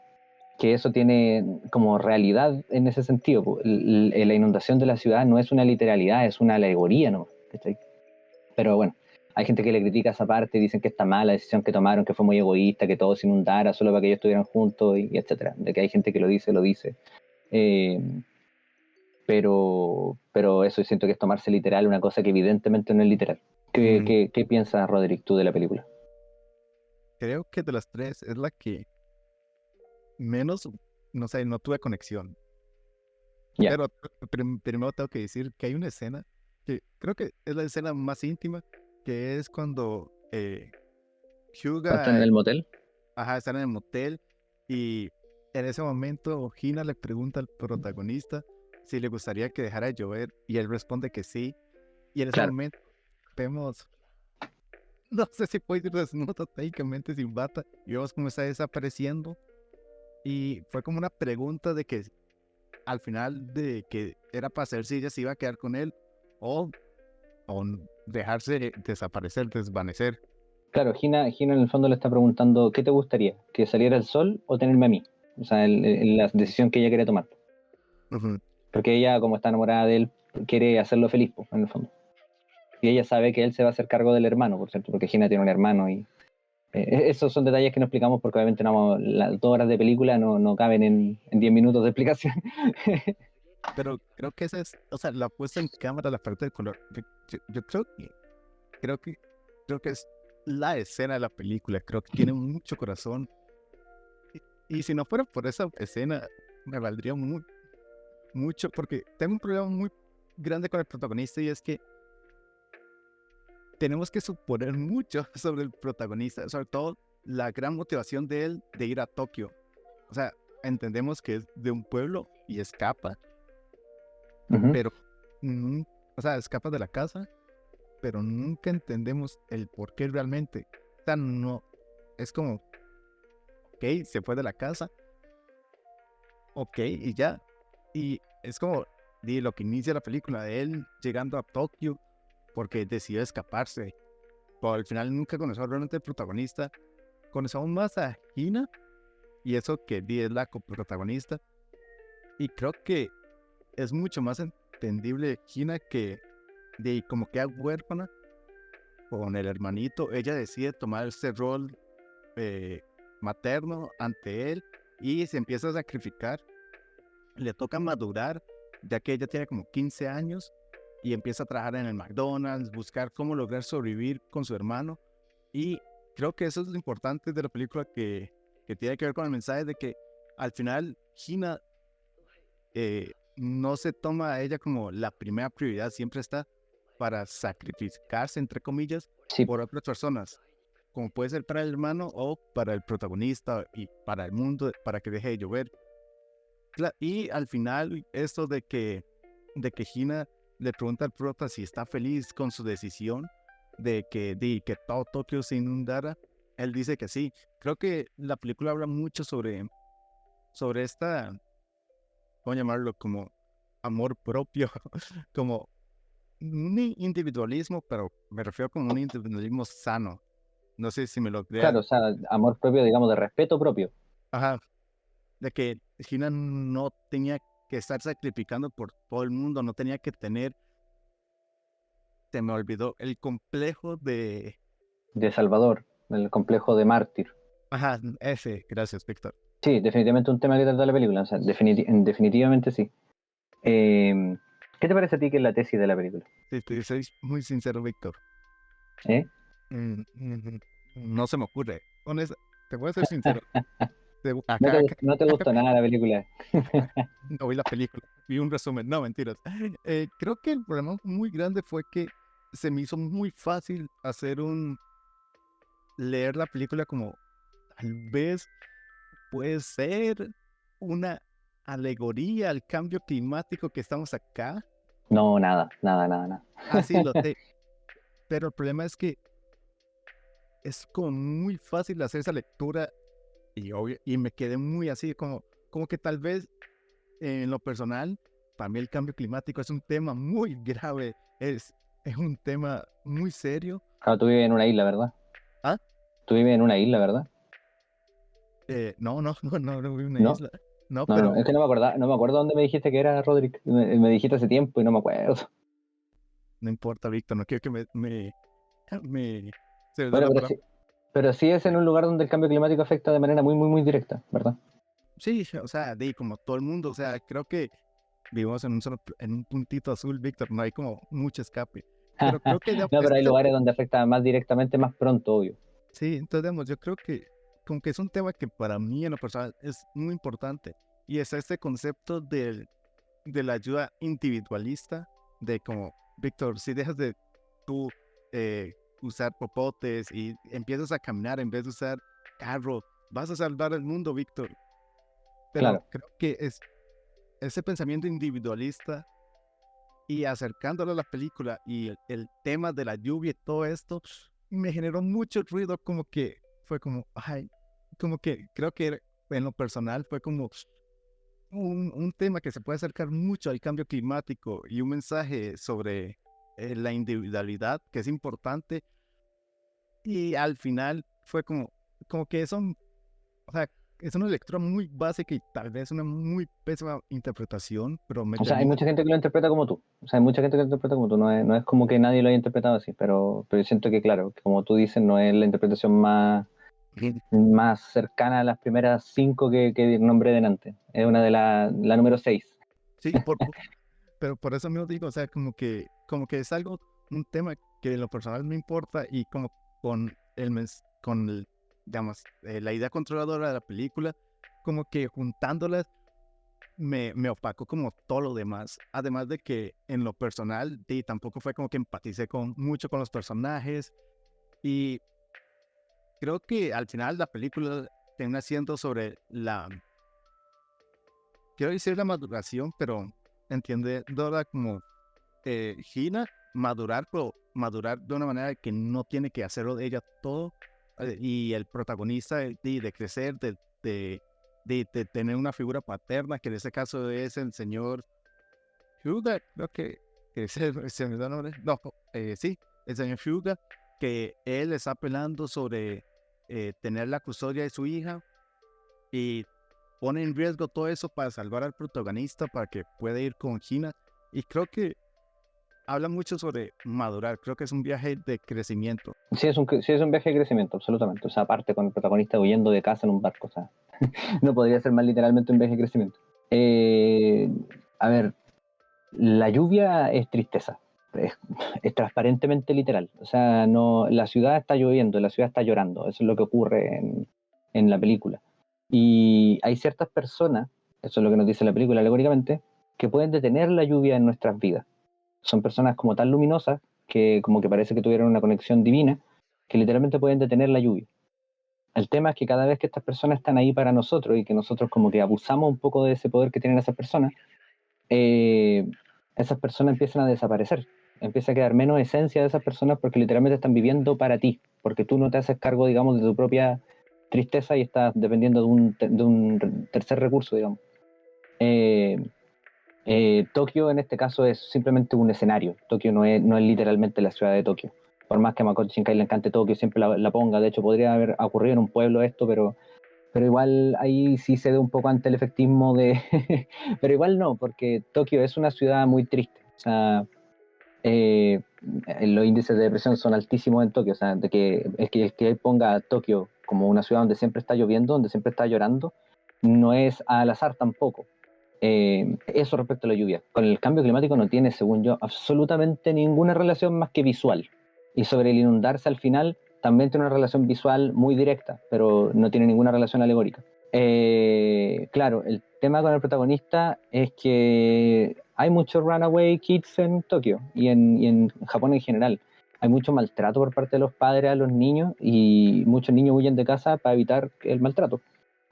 que eso tiene como realidad en ese sentido, po? La inundación de la ciudad no es una literalidad, es una alegoría, ¿no? ¿Cachai? Pero bueno, hay gente que le critica esa parte, dicen que está mal la decisión que tomaron, que fue muy egoísta, que todo se inundara solo para que ellos estuvieran juntos, y etcétera. De que hay gente que lo dice. Eh, pero eso siento que es tomarse literal una cosa que evidentemente no es literal. ¿Qué piensas, Roderick, tú de la película? Creo que de las tres es la que menos, no sé, no tuve conexión. Ya. Pero primero tengo que decir que hay una escena que creo que es la escena más íntima, que es cuando Hyuga ¿Están en el motel? están en el motel y en ese momento Hina le pregunta al protagonista si le gustaría que dejara de llover y él responde que sí. Y en ese Claro. momento vemos, no sé si puede ir desnudo técnicamente sin bata y vemos cómo está desapareciendo. Y fue como una pregunta de que al final de que era para saber si ella se iba a quedar con él o dejarse desaparecer, desvanecer. Claro, Gina en el fondo le está preguntando, ¿qué te gustaría? ¿Que saliera el sol o tenerme a mí? O sea, la decisión que ella quiere tomar. Porque ella, como está enamorada de él, quiere hacerlo feliz, pues, en el fondo. Y ella sabe que él se va a hacer cargo del hermano, por cierto, porque Gina tiene un hermano y esos son detalles que no explicamos porque obviamente las 2 horas de película no caben en 10 minutos de explicación. Pero creo que esa es, o sea, la puesta en cámara, la parte del color. Yo creo que es la escena de la película. Creo que tiene mucho corazón. Y si no fuera por esa escena, me valdría mucho, porque tengo un problema muy grande con el protagonista y es que tenemos que suponer mucho sobre el protagonista, sobre todo la gran motivación de él de ir a Tokio. O sea, entendemos que es de un pueblo y escapa, pero o sea, escapa de la casa, pero nunca entendemos el por qué realmente. O sea, no, es como, ok, se fue de la casa, ok, y ya. Y es como lo que inicia la película, de él llegando a Tokio porque decidió escaparse. Pero al final nunca conoció realmente al protagonista. Conocemos más a Hina, y eso que es la coprotagonista. Y creo que es mucho más entendible Hina que como queda huérfana con el hermanito. Ella decide tomar ese rol materno ante él y se empieza a sacrificar. Le toca madurar, ya que ella tiene como 15 años y empieza a trabajar en el McDonald's, buscar cómo lograr sobrevivir con su hermano. Y creo que eso es lo importante de la película, que tiene que ver con el mensaje de que al final Hina no se toma a ella como la primera prioridad, siempre está para sacrificarse, entre comillas, Sí. por otras personas, como puede ser para el hermano o para el protagonista y para el mundo, para que deje de llover. Y al final esto de que Hina le pregunta al prota si está feliz con su decisión de que todo Tokio se inundara, él dice que sí. Creo que la película habla mucho sobre esta, ¿cómo llamarlo? Como amor propio, como un individualismo, pero me refiero como un individualismo sano. No sé si me lo crean. Claro, o sea, amor propio, digamos, de respeto propio. Ajá. De que Hina no tenía que estar sacrificando por todo el mundo, no tenía que tener, se me olvidó, el complejo de... De Salvador, el complejo de mártir. Ajá, ese, gracias, Víctor. Sí, definitivamente un tema que trata la película, o sea, definitivamente sí. ¿Qué te parece a ti que es la tesis de la película? Sí, soy muy sincero, Víctor. ¿Eh? No se me ocurre. Te voy a ser sincero. ¿No te gustó nada la película? No vi la película, vi un resumen, no, mentiras. Creo que el problema muy grande fue que se me hizo muy fácil leer la película como tal vez puede ser una alegoría al cambio climático que estamos acá. No, nada. Así lo sé. Pero el problema es que es como muy fácil hacer esa lectura y me quedé muy así, como que tal vez en lo personal, para mí el cambio climático es un tema muy grave, es un tema muy serio. Claro, tú vives en una isla, ¿verdad? ¿Ah? Tú vives en una isla, ¿verdad? No vivo en una ¿No? isla. No, No, pero es que no me acuerdo dónde me dijiste que era, Roderick. Me dijiste hace tiempo y no me acuerdo. no importa, Víctor, no quiero que se me da Bueno, la palabra. pero sí es en un lugar donde el cambio climático afecta de manera muy, muy, muy directa, ¿verdad? Sí, o sea, como todo el mundo, o sea, creo que vivimos en un puntito azul, Víctor, no hay como mucho escape. Pero creo que No, pero hay lugares donde afecta más directamente, más pronto, obvio. sí, entonces digamos, yo creo que como que es un tema que para mí en lo personal es muy importante y es este concepto de la ayuda individualista, de como, Víctor, si dejas de tú usar popotes y empiezas a caminar en vez de usar carro, vas a salvar el mundo, Víctor. Pero Claro. creo que es ese pensamiento individualista y acercándolo a la película y el tema de la lluvia y todo esto, me generó mucho ruido, como que fue como, ay, como que creo que en lo personal fue como un tema que se puede acercar mucho al cambio climático y un mensaje sobre la individualidad, que es importante, y al final fue como que eso, o sea, es una lectura muy básica y tal vez una muy pésima interpretación, pero me O sea, hay termina. mucha gente que lo interpreta como tú. O sea, hay mucha gente que lo interpreta como tú. No es como que nadie lo haya interpretado así, pero yo siento que, claro, que como tú dices, no es la interpretación más cercana a las primeras 5 que nombré delante. Es una de la número 6. Sí, pero por eso mismo digo, o sea, como que es algo, un tema que en lo personal me importa y como digamos, la idea controladora de la película, como que juntándolas me opacó como todo lo demás. Además de que en lo personal, tampoco fue como que empaticé mucho con los personajes y creo que al final la película termina siendo sobre quiero decir la maduración, pero entiende Dora como Gina madurar, pero madurar de una manera que no tiene que hacerlo de ella todo. Y el protagonista de crecer, de tener una figura paterna, que en este caso es el señor Hyuga, creo que se me da el nombre. No, sí, el señor Hyuga, que él está apelando sobre tener la custodia de su hija y pone en riesgo todo eso para salvar al protagonista, para que pueda ir con Gina. Y creo que habla mucho sobre madurar, creo que es un viaje de crecimiento. Sí es un viaje de crecimiento, absolutamente. O sea, aparte con el protagonista huyendo de casa en un barco. O sea, no podría ser más literalmente un viaje de crecimiento. Eh, a ver, la lluvia es tristeza. Es, es transparentemente literal. O sea, no, la ciudad está lloviendo, la ciudad está llorando. Eso es lo que ocurre en la película. Y hay ciertas personas, eso es lo que nos dice la película alegóricamente, que pueden detener la lluvia en nuestras vidas. Son personas como tan luminosas que como que parece que tuvieron una conexión divina, que literalmente pueden detener la lluvia. El tema es que cada vez que estas personas están ahí para nosotros y que nosotros como que abusamos un poco de ese poder que tienen eh, esas personas empiezan a desaparecer. Empieza a quedar menos esencia de esas personas porque literalmente están viviendo para ti, porque tú no te haces cargo, digamos, de tu propia tristeza y estás dependiendo de un tercer recurso, digamos. Eh, Tokio en este caso es simplemente un escenario. Tokio no es literalmente la ciudad de Tokio. Por más que a Makoto Shinkai le encante Tokio, siempre la ponga. De hecho, podría haber ocurrido en un pueblo esto, pero igual ahí sí se ve un poco ante el efectismo de... pero igual no, porque Tokio es una ciudad muy triste. O sea, eh, los índices de depresión son altísimos en Tokio. O sea, de que que él ponga a Tokio como una ciudad donde siempre está lloviendo, donde siempre está llorando, no es al azar tampoco. Eso respecto a la lluvia. Con el cambio climático no tiene, según yo, absolutamente ninguna relación más que visual. Y sobre el inundarse al final, también tiene una relación visual muy directa, pero no tiene ninguna relación alegórica. Claro, el tema con el protagonista es que hay muchos runaway kids en Tokio y en Japón en general. Hay mucho maltrato por parte de los padres a los niños y muchos niños huyen de casa para evitar el maltrato.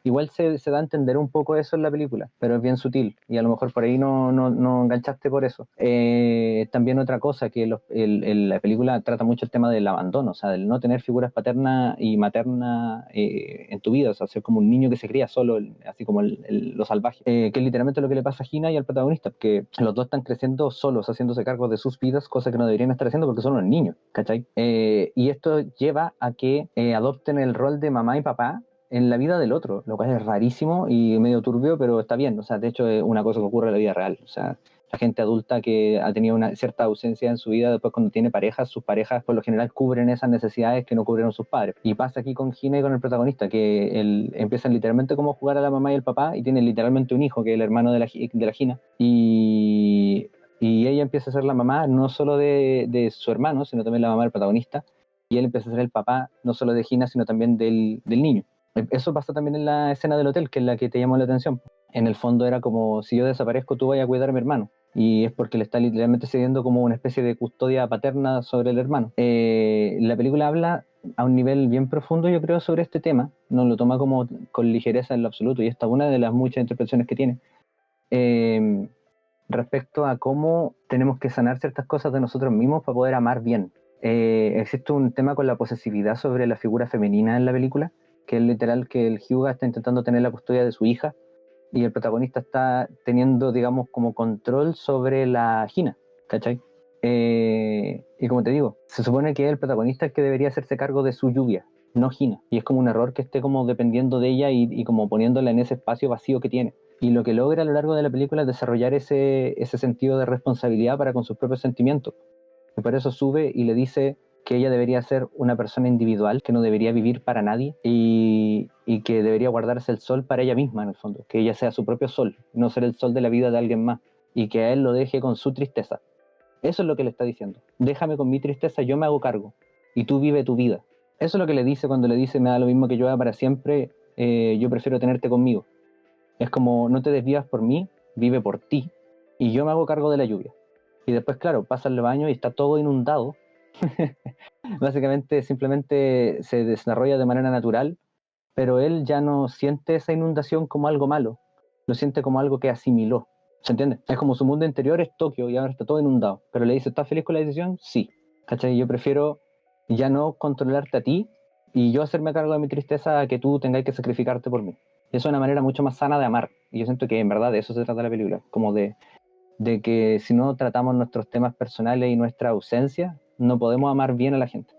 Igual se da a entender un poco eso en la película, pero es bien sutil y a lo mejor por ahí no enganchaste por eso. También otra cosa, que la película trata mucho el tema del abandono, o sea, del no tener figuras paterna y materna en tu vida, o sea, ser como un niño que se cría solo, así como lo salvaje, que es literalmente lo que le pasa a Gina y al protagonista, que los dos están creciendo solos, haciéndose cargo de sus vidas, cosa que no deberían estar haciendo porque son unos niños, ¿cachai? Y esto lleva a que adopten el rol de mamá y papá en la vida del otro, lo cual es rarísimo y medio turbio, pero está bien. O sea, de hecho es una cosa que ocurre en la vida real. O sea, La gente adulta que ha tenido una cierta ausencia en su vida, después cuando tiene parejas, sus parejas por lo general cubren esas necesidades que no cubrieron sus padres. Y pasa aquí con Gina y con el protagonista, que empiezan literalmente como a jugar a la mamá y el papá, y tienen literalmente un hijo, que es el hermano de la Gina. Y ella empieza a ser la mamá no solo de su hermano, sino también la mamá del protagonista. Y él empieza a ser el papá no solo de Gina, sino también del niño. Eso pasa también en la escena del hotel, que es la que te llamó la atención. En el fondo era como, si yo desaparezco, tú vayas a cuidar a mi hermano. Y es porque le está literalmente cediendo como una especie de custodia paterna sobre el hermano. La película habla a un nivel bien profundo, yo creo, sobre este tema. No lo toma como con ligereza en lo absoluto, y esta es una de las muchas interpretaciones que tiene. Respecto a cómo tenemos que sanar ciertas cosas de nosotros mismos para poder amar bien. Existe un tema con la posesividad sobre la figura femenina en la película, que es literal que el Hyuga está intentando tener la custodia de su hija y el protagonista está teniendo, digamos, como control sobre la Gina, ¿cachai? Y como te digo, se supone que es el protagonista el que debería hacerse cargo de su lluvia, no Gina, y es como un error que esté como dependiendo de ella y como poniéndola en ese espacio vacío que tiene. Y lo que logra a lo largo de la película es desarrollar ese sentido de responsabilidad para con sus propios sentimientos. Y por eso sube y le dice que ella debería ser una persona individual, que no debería vivir para nadie y que debería guardarse el sol para ella misma, en el fondo, que ella sea su propio sol, no ser el sol de la vida de alguien más, y que a él lo deje con su tristeza. Eso es lo que le está diciendo. Déjame con mi tristeza, yo me hago cargo, y tú vive tu vida. Eso es lo que le dice cuando le dice, me da lo mismo que yo haga para siempre, yo prefiero tenerte conmigo. Es como, no te desvías por mí, vive por ti, y yo me hago cargo de la lluvia. Y después, claro, pasa el baño y está todo inundado. Básicamente simplemente se desarrolla de manera natural, pero él ya no siente esa inundación como algo malo, lo siente como algo que asimiló. ¿Se entiende? Es como su mundo interior es Tokio y ahora está todo inundado. Pero le dice, ¿estás feliz con la decisión? Sí. ¿Cachai? Yo prefiero ya no controlarte a ti y yo hacerme cargo de mi tristeza a que tú tengáis que sacrificarte por mí. Y eso es una manera mucho más sana de amar. Y yo siento que en verdad de eso se trata la película, como de que si no tratamos nuestros temas personales y nuestra ausencia, no podemos amar bien a la gente.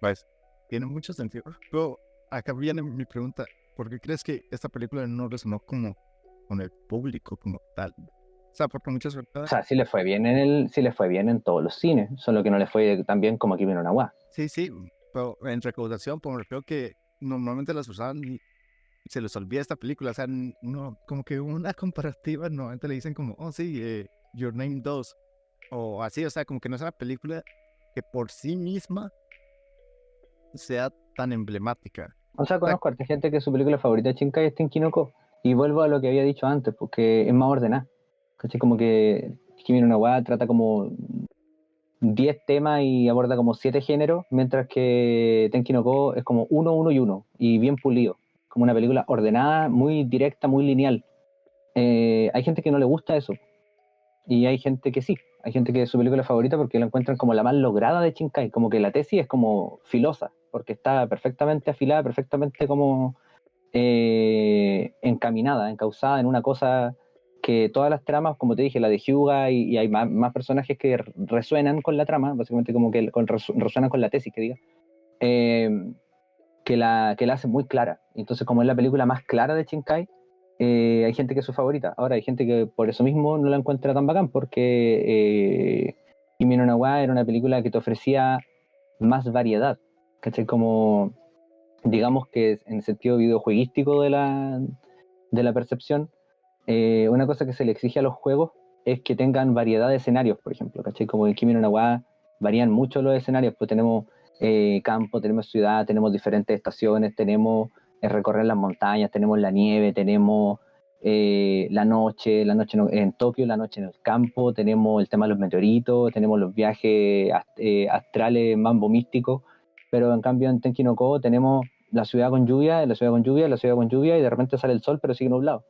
Pues, tiene mucho sentido. Pero acá viene mi pregunta. ¿Por qué crees que esta película no resonó como con el público como tal? O sea, porque muchas O personas... sea, sí le fue bien en todos los cines, solo que no le fue tan bien como Kimi no Na wa. Sí, pero en recaudación, pues creo que normalmente las usaban y se les olvida esta película. O sea, no, como que una comparativa, normalmente le dicen como, oh sí, Your Name 2, o así, o sea, como que no es una película que por sí misma sea tan emblemática. O sea, conozco a harta gente que su película favorita de Shinkai es Tenki no Ko. Y vuelvo a lo que había dicho antes, porque es más ordenada. ¿Cachai? Como que Kimi no Na wa trata como 10 temas y aborda como 7 géneros, mientras que Tenki no Ko es como uno y uno, y bien pulido. Como una película ordenada, muy directa, muy lineal. Hay gente que no le gusta eso, y hay gente que sí. Hay gente que es su película favorita porque la encuentran como la más lograda de Shinkai, como que la tesis es como filosa, porque está perfectamente afilada, perfectamente como encaminada, encauzada en una cosa que todas las tramas, como te dije, la de Hyuga y hay más personajes que resuenan con la trama, básicamente como que resuenan con la tesis, que diga, que la hace muy clara. Entonces, como es la película más clara de Shinkai, hay gente que es su favorita. Ahora hay gente que por eso mismo no la encuentra tan bacán, porque Kimi no Na wa era una película que te ofrecía más variedad, ¿cachai? Como, digamos que en el sentido videojueguístico de la percepción, una cosa que se le exige a los juegos es que tengan variedad de escenarios, por ejemplo, ¿cachai? Como en Kimi no Na wa varían mucho los escenarios, pues tenemos campo, tenemos ciudad, tenemos diferentes estaciones, tenemos recorrer las montañas, tenemos la nieve, tenemos la noche en Tokio, la noche en el campo, tenemos el tema de los meteoritos, tenemos los viajes astrales, mambo místico, pero en cambio en Tenki no Ko tenemos la ciudad con lluvia, la ciudad con lluvia, la ciudad con lluvia, y de repente sale el sol, pero sigue nublado.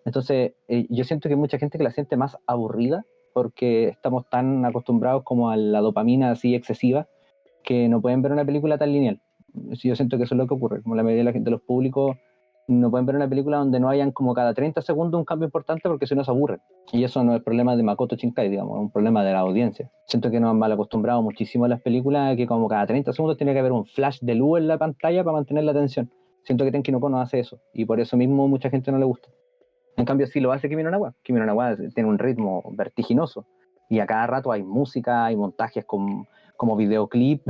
Entonces, yo siento que hay mucha gente que la siente más aburrida porque estamos tan acostumbrados como a la dopamina así excesiva que no pueden ver una película tan lineal. Yo siento que eso es lo que ocurre, como la mayoría de la gente, los públicos no pueden ver una película donde no hayan como cada 30 segundos un cambio importante porque si no se aburren. Y eso no es problema de Makoto Shinkai, digamos, es un problema de la audiencia. Siento que nos han mal acostumbrado muchísimo a las películas que como cada 30 segundos tiene que haber un flash de luz en la pantalla para mantener la atención. Siento que Tenki no Ko no hace eso y por eso mismo mucha gente no le gusta. En cambio, sí lo hace Kimi no Na wa. Kimi no Na wa tiene un ritmo vertiginoso. Y a cada rato hay música, hay montajes como videoclip.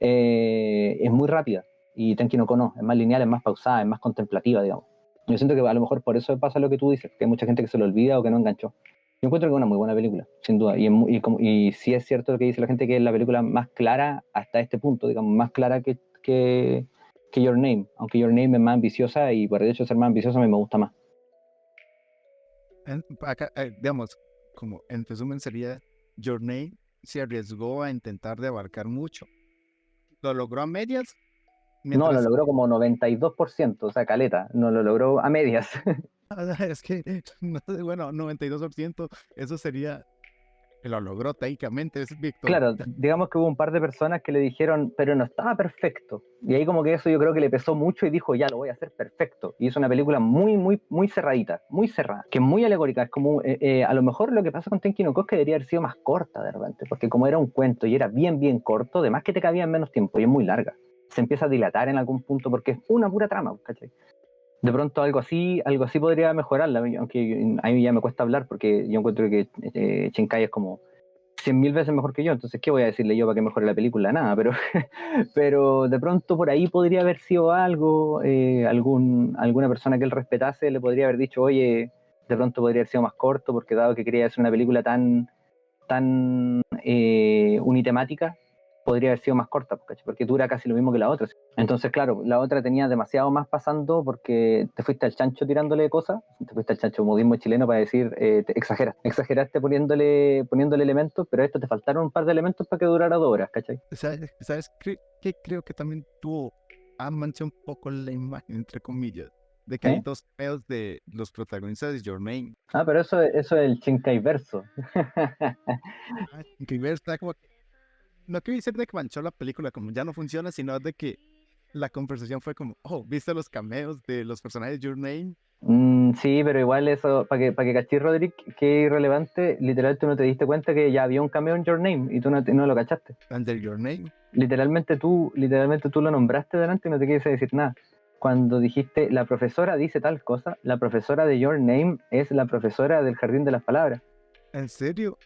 Es muy rápida. Y Tenki no Ko no, es más lineal, es más pausada, es más contemplativa, digamos. Yo siento que a lo mejor por eso pasa lo que tú dices, que hay mucha gente que se lo olvida o que no enganchó. Yo encuentro que es una muy buena película, sin duda. Y sí es cierto lo que dice la gente, que es la película más clara hasta este punto, digamos, más clara que Your Name. Aunque Your Name es más ambiciosa y por el hecho de ser más ambiciosa a mí me gusta más. Acá, digamos, como en resumen sería, Your Name se arriesgó a intentar de abarcar mucho. Lo logró a medias. No, lo logró como 92%, o sea, caleta. No lo logró a medias. Es que, no sé, bueno, 92%, eso sería, lo logró técnicamente, es Víctor. Claro, digamos que hubo un par de personas que le dijeron, pero no estaba perfecto. Y ahí como que eso yo creo que le pesó mucho y dijo, ya lo voy a hacer perfecto. Y es una película muy, muy, muy cerradita, muy cerrada, que es muy alegórica. Es como, a lo mejor lo que pasa con Tenki no Ko es que debería haber sido más corta de repente, porque como era un cuento y era bien, bien corto, además que te cabía en menos tiempo y es muy larga. Se empieza a dilatar en algún punto porque es una pura trama, ¿cachai? De pronto algo así podría mejorarla, aunque a mí ya me cuesta hablar porque yo encuentro que Shinkai es como 100.000 veces mejor que yo, entonces ¿qué voy a decirle yo para que mejore la película? Nada, pero de pronto por ahí podría haber sido algo, alguna persona que él respetase le podría haber dicho, oye, de pronto podría haber sido más corto, porque dado que quería hacer una película tan unitemática, podría haber sido más corta, porque dura casi lo mismo que la otra. Entonces, claro, la otra tenía demasiado más pasando porque te fuiste al chancho tirándole cosas, te fuiste al chancho modismo chileno para decir, exageraste poniéndole elementos, pero a esto te faltaron un par de elementos para que durara 2 horas, ¿cachai? ¿Sabes qué? Creo que también manchado un poco la imagen, entre comillas, de que hay 2 cameos de los protagonistas de Your Name. Ah, pero eso es el Shinkai verso. Que está como que, no quiero decir de que manchó la película, como ya no funciona, sino de que la conversación fue como, oh, ¿viste los cameos de los personajes de Your Name? Sí, pero igual eso, para que cachis, Roderick, que irrelevante, literal tú no te diste cuenta que ya había un cameo en Your Name y tú no lo cachaste. ¿Under Your Name? Literalmente tú lo nombraste delante y no te quise decir nada. Cuando dijiste, la profesora dice tal cosa, la profesora de Your Name es la profesora del Jardín de las Palabras. ¿En serio?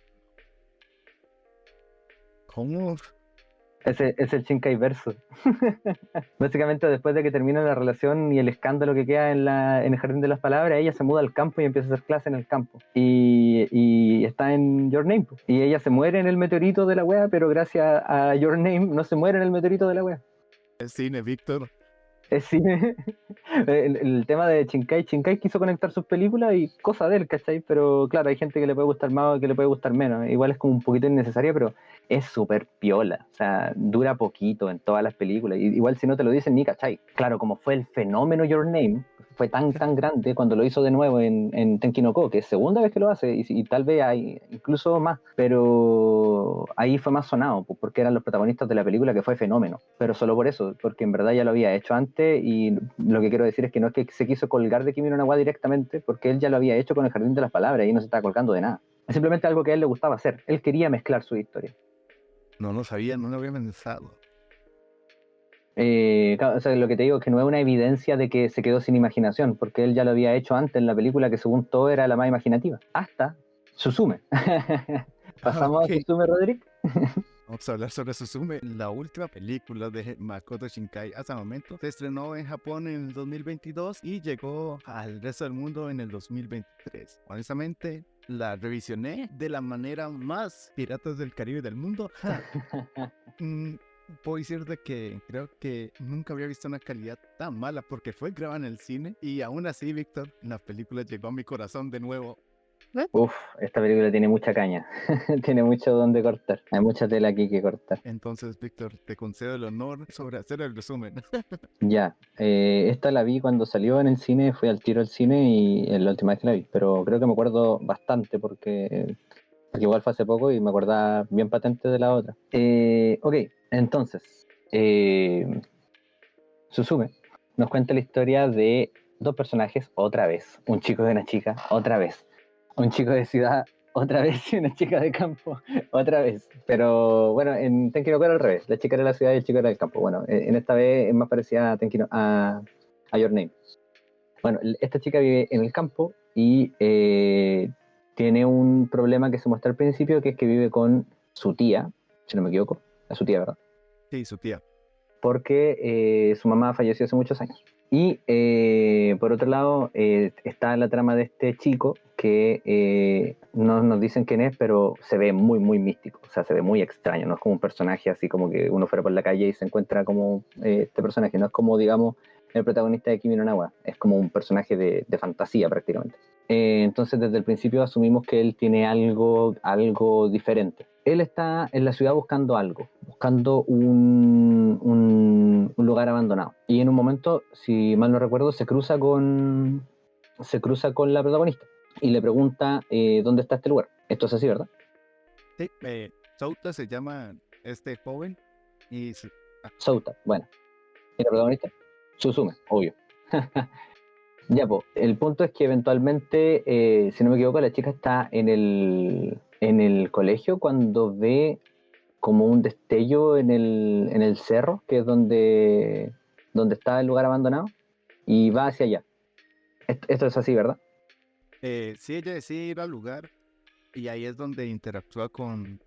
¿Cómo? Es el Shinkai verso. Básicamente, después de que termina la relación y el escándalo que queda en el Jardín de las Palabras, ella se muda al campo y empieza a hacer clase en el campo. Y está en Your Name. Y ella se muere en el meteorito de la wea, pero gracias a Your Name no se muere en el meteorito de la wea. Es cine, Víctor. Es cine. El tema de Shinkai quiso conectar sus películas y cosa de él, ¿cachai? Pero claro, hay gente que le puede gustar más o que le puede gustar menos. Igual es como un poquito innecesario, pero es súper piola. O sea, dura poquito en todas las películas. Igual si no te lo dicen ni cachai. Claro, como fue el fenómeno Your Name, fue tan grande cuando lo hizo de nuevo en Tenki no Ko, que es segunda vez que lo hace y tal vez hay incluso más, pero ahí fue más sonado porque eran los protagonistas de la película, que fue fenómeno, pero solo por eso, porque en verdad ya lo había hecho antes. Y lo que quiero decir es que no es que se quiso colgar de Kimi no Na wa directamente, porque él ya lo había hecho con el Jardín de las Palabras y no se estaba colgando de nada. Es simplemente algo que a él le gustaba hacer, él quería mezclar su historia. No lo sabía, no lo había pensado. Claro, o sea, lo que te digo es que no es una evidencia de que se quedó sin imaginación, porque él ya lo había hecho antes en la película, que según todo era la más imaginativa, hasta Suzume. ¿Pasamos a Suzume, Roderick? Vamos a hablar sobre Suzume. La última película de Makoto Shinkai hasta el momento se estrenó en Japón en el 2022 y llegó al resto del mundo en el 2023. Honestamente, la revisioné de la manera más Piratas del Caribe del mundo. Puedo decir de que creo que nunca había visto una calidad tan mala, porque fue grabada en el cine y aún así, Víctor, la película llegó a mi corazón de nuevo. Uf, esta película tiene mucha caña, tiene mucho donde cortar, hay mucha tela aquí que cortar. Entonces, Víctor, te concedo el honor sobre hacer el resumen. Ya, esta la vi cuando salió en el cine, fui al tiro al cine y es la última vez que la vi, pero creo que me acuerdo bastante porque igual fue hace poco y me acordaba bien patente de la otra. Ok, entonces, Suzume nos cuenta la historia de 2 personajes otra vez, un chico y una chica otra vez, un chico de ciudad otra vez y una chica de campo otra vez. Pero bueno, en Tenki no Ko era al revés, la chica era de la ciudad y el chico era del campo. Bueno, en esta vez es más parecida a Your Name. Bueno, esta chica vive en el campo y tiene un problema que se muestra al principio, que es que vive con su tía, si no me equivoco, es su tía, ¿verdad? Sí, su tía. Porque su mamá falleció hace muchos años. Y por otro lado está la trama de este chico que no nos dicen quién es, pero se ve muy, muy místico, o sea, se ve muy extraño, no es como un personaje así como que uno fuera por la calle y se encuentra como este personaje, no es como, digamos, el protagonista de Kimi no Na wa, es como un personaje de fantasía prácticamente. Entonces desde el principio asumimos que él tiene algo diferente. Él está en la ciudad buscando algo, buscando un lugar abandonado. Y en un momento, si mal no recuerdo, se cruza con la protagonista y le pregunta dónde está este lugar. Esto es así, ¿verdad? Sí, Souta se llama este joven y Souta, bueno. ¿Y la protagonista? Suzume, obvio. Ya, pues, el punto es que eventualmente, si no me equivoco, la chica está en el colegio cuando ve como un destello en el cerro, que es donde está el lugar abandonado, y va hacia allá. Esto es así, ¿verdad? sí, ella decide ir al lugar y ahí es donde interactúa con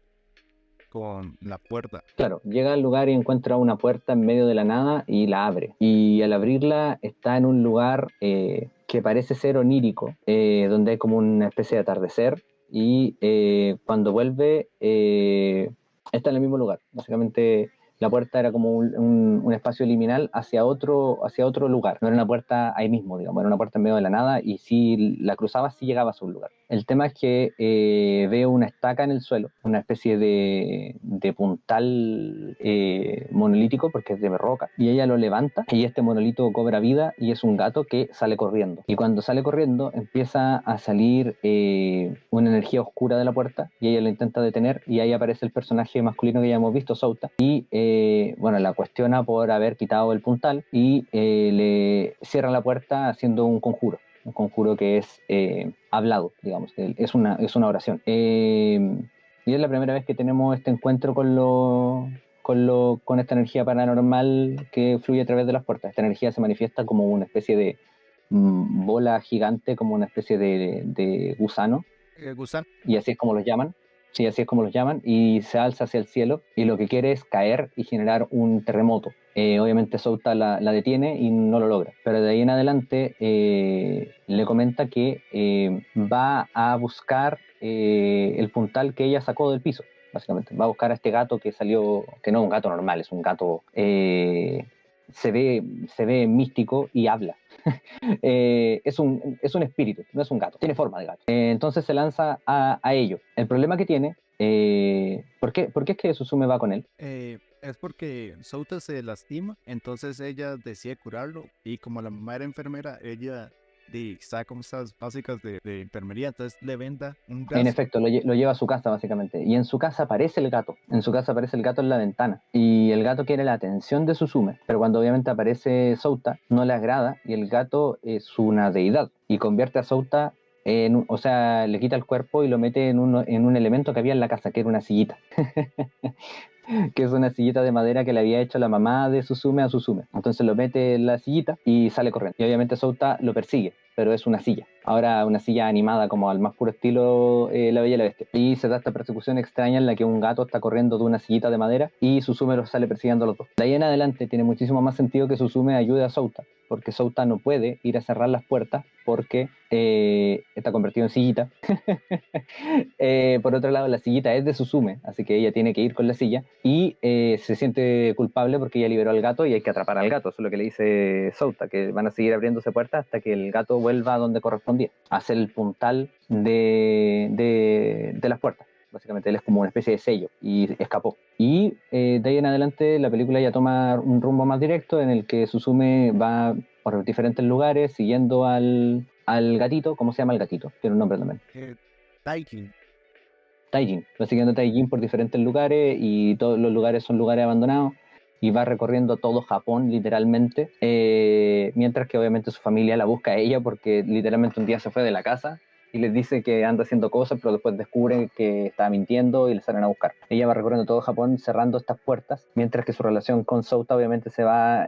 la puerta. Claro, llega al lugar y encuentra una puerta en medio de la nada y la abre. Y al abrirla está en un lugar que parece ser onírico, donde hay como una especie de atardecer. Y cuando vuelve, está en el mismo lugar. Básicamente la puerta era como un espacio liminal hacia otro lugar. No era una puerta ahí mismo, digamos, era una puerta en medio de la nada y si la cruzabas, sí llegabas a un lugar. El tema es que veo una estaca en el suelo, una especie de puntal monolítico, porque es de roca, y ella lo levanta y este monolito cobra vida y es un gato que sale corriendo. Y cuando sale corriendo empieza a salir una energía oscura de la puerta y ella lo intenta detener y ahí aparece el personaje masculino que ya hemos visto, Souta, y bueno, la cuestiona por haber quitado el puntal y le cierra la puerta haciendo un conjuro que es hablado, digamos, es una oración. Y es la primera vez que tenemos este encuentro con esta energía paranormal que fluye a través de las puertas. Esta energía se manifiesta como una especie de bola gigante, como una especie de gusano, Gusano. y así es como los llaman. Sí, así es como los llaman, y se alza hacia el cielo y lo que quiere es caer y generar un terremoto. Obviamente Souta la detiene y no lo logra, pero de ahí en adelante le comenta que va a buscar el puntal que ella sacó del piso, básicamente. Va a buscar a este gato que salió, que no es un gato normal, es un gato, se ve místico y habla. Es un espíritu, no es un gato, tiene forma de gato. Entonces se lanza a ello. El problema que tiene, ¿por qué es que Suzume va con él? Es porque Souta se lastima, entonces ella decide curarlo y como la mamá era enfermera, ella sabe como estas básicas de enfermería, entonces le venda un gas. En efecto, lo lleva a su casa básicamente. Y en su casa aparece el gato. En su casa aparece el gato en la ventana. Y el gato quiere la atención de Suzume. Pero cuando obviamente aparece Souta, no le agrada. Y el gato es una deidad. Y convierte a Souta o sea, le quita el cuerpo y lo mete en un elemento que había en la casa, que era una sillita. Que es una sillita de madera que le había hecho la mamá de Suzume a Suzume. Entonces lo mete en la sillita y sale corriendo. Y obviamente Souta lo persigue, pero es una silla. Ahora una silla animada como al más puro estilo La Bella y la Bestia. Y se da esta persecución extraña en la que un gato está corriendo de una sillita de madera y Suzume los sale persiguiendo a los dos. De ahí en adelante tiene muchísimo más sentido que Suzume ayude a Souta, porque Souta no puede ir a cerrar las puertas porque está convertido en sillita. Por otro lado, la sillita es de Suzume, así que ella tiene que ir con la silla y se siente culpable porque ella liberó al gato y hay que atrapar al gato. Eso es lo que le dice Souta, que van a seguir abriéndose puertas hasta que el gato vuelva a donde correspondía, a hacer el puntal de las puertas. Básicamente él es como una especie de sello y escapó. Y de ahí en adelante la película ya toma un rumbo más directo en el que Suzume va por diferentes lugares siguiendo al gatito. ¿Cómo se llama el gatito? Tiene un nombre también. Taijin. Taijin. Va siguiendo a Taijin por diferentes lugares y todos los lugares son lugares abandonados y va recorriendo todo Japón literalmente, mientras que obviamente su familia la busca a ella porque literalmente un día se fue de la casa y les dice que anda haciendo cosas, pero después descubren que está mintiendo y le salen a buscar. Ella va recorriendo todo Japón cerrando estas puertas, mientras que su relación con Souta obviamente se va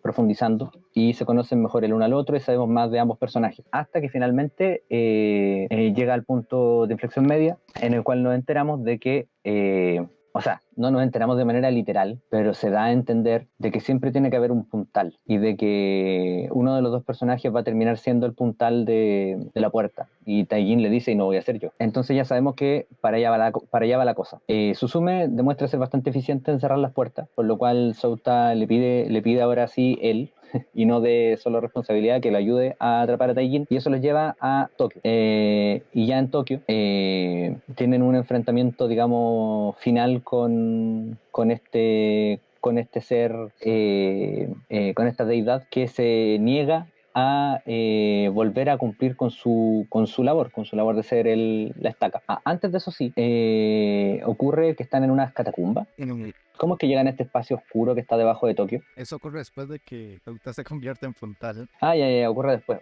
profundizando y se conocen mejor el uno al otro y sabemos más de ambos personajes. Hasta que finalmente llega al punto de inflexión media en el cual nos enteramos de que o sea, no nos enteramos de manera literal, pero se da a entender de que siempre tiene que haber un puntal y de que uno de los dos personajes va a terminar siendo el puntal de la puerta. Y Taijin le dice, y no voy a ser yo. Entonces ya sabemos que para allá va la cosa. Suzume demuestra ser bastante eficiente en cerrar las puertas, por lo cual Souta le pide ahora sí él, y no de solo responsabilidad, que lo ayude a atrapar a Taijin, y eso los lleva a Tokio. Y ya en Tokio tienen un enfrentamiento, digamos, final con este ser, con esta deidad que se niega a volver a cumplir con su labor de ser la estaca. Antes de eso sí, ocurre que están en unas catacumbas. ¿Cómo es que llegan a este espacio oscuro que está debajo de Tokio? Eso ocurre después de que Souta se convierte en puntal. Ya, ocurre después.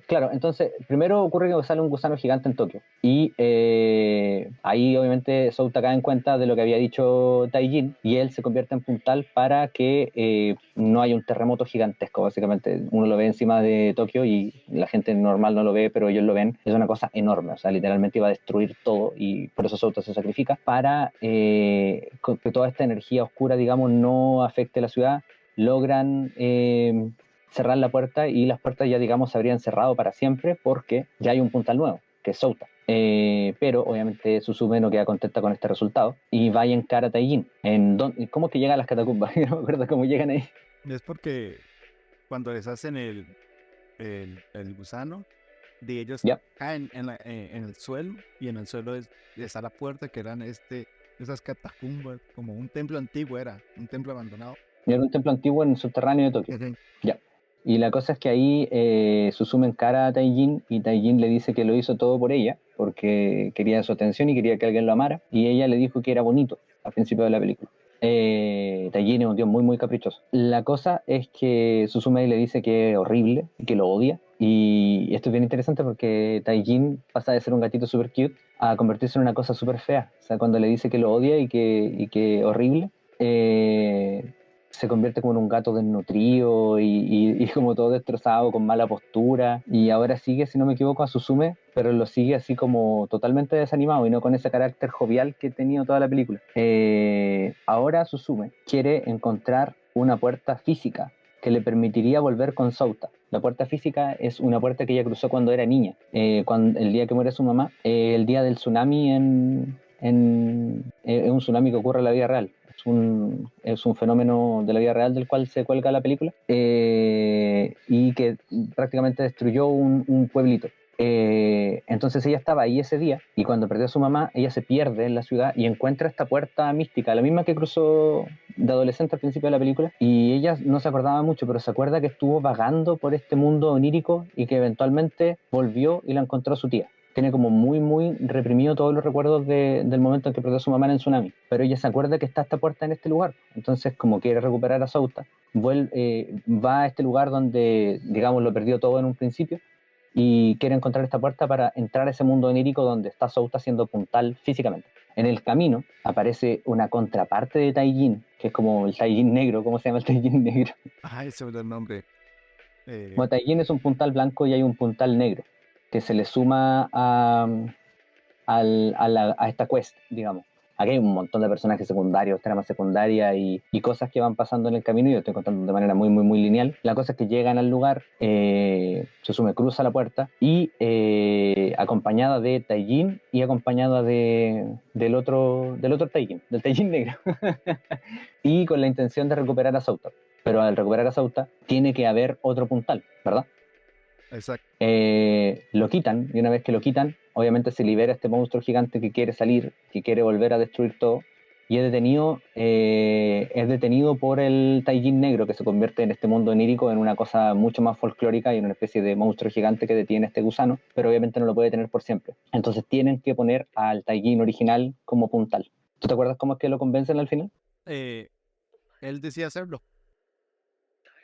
Claro, entonces, primero ocurre que sale un gusano gigante en Tokio. Y ahí obviamente Souta cae en cuenta de lo que había dicho Taijin y él se convierte en puntal para que no haya un terremoto gigantesco. Básicamente, uno lo ve encima de Tokio y la gente normal no lo ve, pero ellos lo ven. Es una cosa enorme, o sea, literalmente iba a destruir todo y por eso Souta se sacrifica para que toda esta energía oscura, digamos, no afecte la ciudad. Logran cerrar la puerta y las puertas ya, digamos, se habrían cerrado para siempre porque ya hay un puntal nuevo, que es Souta. Pero obviamente Suzume no queda contenta con este resultado y va y encara a Taijin. ¿Cómo es que llegan a las catacumbas? No me acuerdo cómo llegan ahí. Es porque cuando les hacen el gusano, de ellos Yep. caen en el suelo, y en el suelo está la puerta, que eran esas catacumbas, como un templo antiguo, era un templo abandonado. Era un templo antiguo en el subterráneo de Tokio. Ujú. Ya. Y la cosa es que ahí Suzume encara a Taijin y Taijin le dice que lo hizo todo por ella, porque quería su atención y quería que alguien lo amara, y ella le dijo que era bonito al principio de la película. Taijin es un tío muy muy caprichoso. La cosa es que Suzume le dice que es horrible, que lo odia, y esto es bien interesante porque Taijin pasa de ser un gatito super cute a convertirse en una cosa súper fea. O sea, cuando le dice que lo odia y que horrible, se convierte como en un gato desnutrido y como todo destrozado, con mala postura, y ahora sigue, si no me equivoco, a Suzume, pero lo sigue así como totalmente desanimado y no con ese carácter jovial que tenía toda la película. Ahora Suzume quiere encontrar una puerta física que le permitiría volver con Souta. La puerta física es una puerta que ella cruzó cuando era niña, el día que muere su mamá, el día del tsunami es un tsunami que ocurre en la vida real. Es un fenómeno de la vida real del cual se cuelga la película, y que prácticamente destruyó un pueblito. Entonces ella estaba ahí ese día y cuando perdió a su mamá, ella se pierde en la ciudad y encuentra esta puerta mística, la misma que cruzó de adolescente al principio de la película, y ella no se acordaba mucho, pero se acuerda que estuvo vagando por este mundo onírico y que eventualmente volvió y la encontró su tía. Tiene como muy, muy reprimido todos los recuerdos del momento en que perdió a su mamá en el tsunami. Pero ella se acuerda que está esta puerta en este lugar. Entonces, como quiere recuperar a Souta, va a este lugar donde, digamos, lo perdió todo en un principio y quiere encontrar esta puerta para entrar a ese mundo onírico donde está Souta siendo puntal físicamente. En el camino aparece una contraparte de Taijin, que es como el Taijin negro. ¿Cómo se llama el Taijin negro? Ese es el nombre. Bueno, Taijin es un puntal blanco y hay un puntal negro que se le suma a esta quest, digamos. Aquí hay un montón de personajes secundarios, tramas secundarias y cosas que van pasando en el camino, y yo estoy contando de manera muy, muy, muy lineal. La cosa es que llegan al lugar, Suzume cruza la puerta y acompañada de Taijin y acompañada del otro Taijin, del Taijin negro, y con la intención de recuperar a Souta. Pero al recuperar a Souta tiene que haber otro puntal, ¿verdad? Exacto. Lo quitan, y una vez que lo quitan, obviamente se libera este monstruo gigante que quiere salir, que quiere volver a destruir todo, y es detenido por el Taijin negro, que se convierte en este mundo onírico en una cosa mucho más folclórica y en una especie de monstruo gigante que detiene a este gusano, pero obviamente no lo puede tener por siempre. Entonces tienen que poner al Taijin original como puntal. ¿Tú te acuerdas cómo es que lo convencen al final? Él decía hacerlo,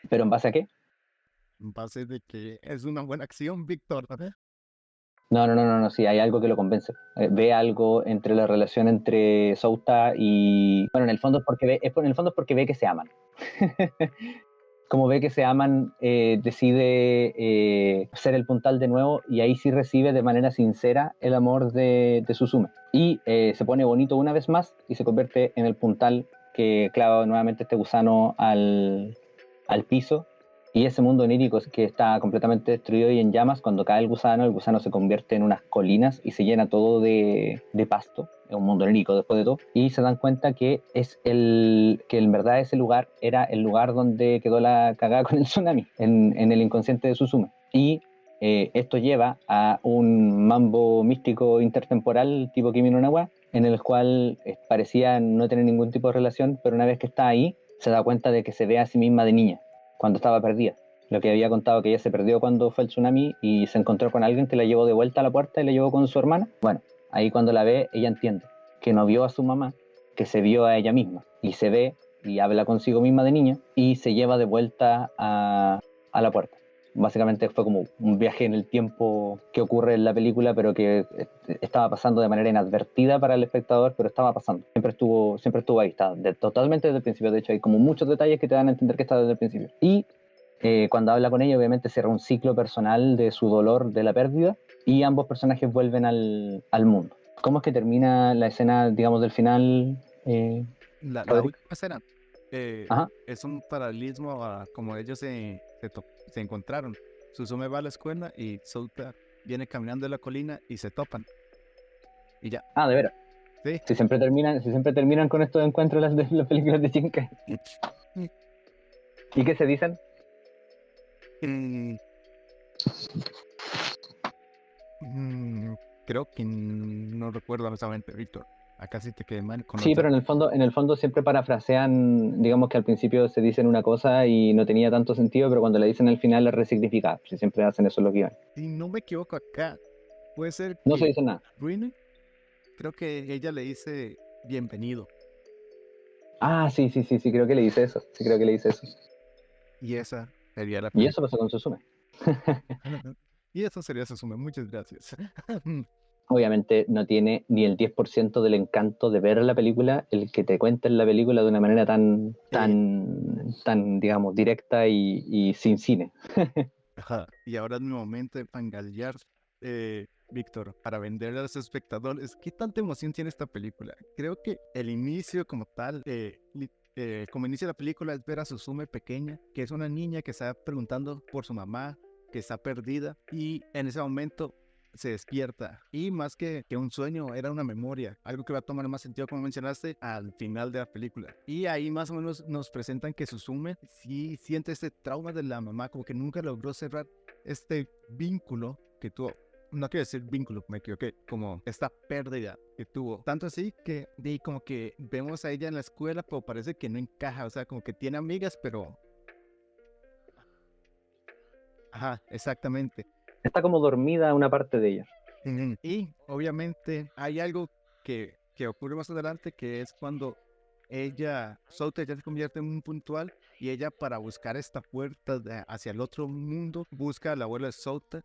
¿Pero en base a qué? en base de que es una buena acción, Víctor. No, sí, hay algo que lo convence. Ve algo entre la relación entre Souta y... Bueno, en el fondo es porque ve que se aman. como ve que se aman, decide ser el puntal de nuevo, y ahí sí recibe de manera sincera el amor de Suzume. Y se pone bonito una vez más y se convierte en el puntal que clava nuevamente este gusano al piso. Y ese mundo onírico que está completamente destruido y en llamas, cuando cae el gusano se convierte en unas colinas y se llena todo de pasto. Es un mundo onírico después de todo. Y se dan cuenta que en verdad ese lugar era el lugar donde quedó la cagada con el tsunami, en el inconsciente de Suzume. Y esto lleva a un mambo místico intertemporal tipo Kimi no Na wa, en el cual parecía no tener ningún tipo de relación, pero una vez que está ahí, se da cuenta de que se ve a sí misma de niña, cuando estaba perdida. Lo que había contado, que ella se perdió cuando fue el tsunami y se encontró con alguien que la llevó de vuelta a la puerta y la llevó con su hermana. Bueno, ahí cuando la ve, ella entiende que no vio a su mamá, que se vio a ella misma. Y se ve y habla consigo misma de niña y se lleva de vuelta a la puerta. Básicamente fue como un viaje en el tiempo que ocurre en la película, pero que estaba pasando de manera inadvertida para el espectador, pero estaba pasando. Siempre estuvo ahí, está totalmente desde el principio. De hecho, hay como muchos detalles que te dan a entender que está desde el principio. Y cuando habla con ella, obviamente cierra un ciclo personal de su dolor de la pérdida, y ambos personajes vuelven al mundo. ¿Cómo es que termina la escena, digamos, del final? La Rodrigo. última escena Ajá. es un paralelismo a como ellos se encontraron. Suzume va a la escuela y Souta viene caminando de la colina y se topan. Y ya, Ah, de veras. sí. Si siempre terminan con estos encuentros las películas de Shinkai. ¿Y qué se dicen? Mm, Creo que no recuerdo honestamente, Víctor. Acá sí te quedé mal con Sí, pero en el fondo siempre parafrasean, digamos que al principio se dicen una cosa y no tenía tanto sentido, pero cuando le dicen al final la resignifica. Si siempre hacen eso en los guiones. Si no me equivoco acá, puede ser No se que dice nada. Rin, creo que ella le dice bienvenido. Ah, sí, creo que le dice eso. Sí, creo que le dice eso. Y esa sería la Y eso película. pasa con Suzume. Y eso sería Suzume. Muchas gracias. Obviamente no tiene ni el 10% del encanto de ver la película, el que te cuenten la película de una manera tan digamos, directa y sin cine. Ajá. Y ahora es mi momento de fangalear, Víctor, para venderle a los espectadores. ¿Qué tanta emoción tiene esta película? Creo que el inicio como tal, como inicia la película, es ver a Suzume pequeña, que es una niña que está preguntando por su mamá, que está perdida, y en ese momento se despierta. Y más que un sueño, era una memoria, algo que va a tomar más sentido, como mencionaste, al final de la película. Y ahí más o menos nos presentan que Suzume sí siente este trauma de la mamá, como que nunca logró cerrar este vínculo que tuvo. No quiero decir vínculo, me equivoqué, como esta pérdida que tuvo. Tanto así que como que vemos a ella en la escuela, pero parece que no encaja, o sea, como que tiene amigas, pero... Ajá, exactamente. Está como dormida una parte de ella. Y obviamente hay algo que ocurre más adelante, que es cuando Souta ya se convierte en un puntual, y ella, para buscar esta puerta hacia el otro mundo, busca al abuelo de Souta,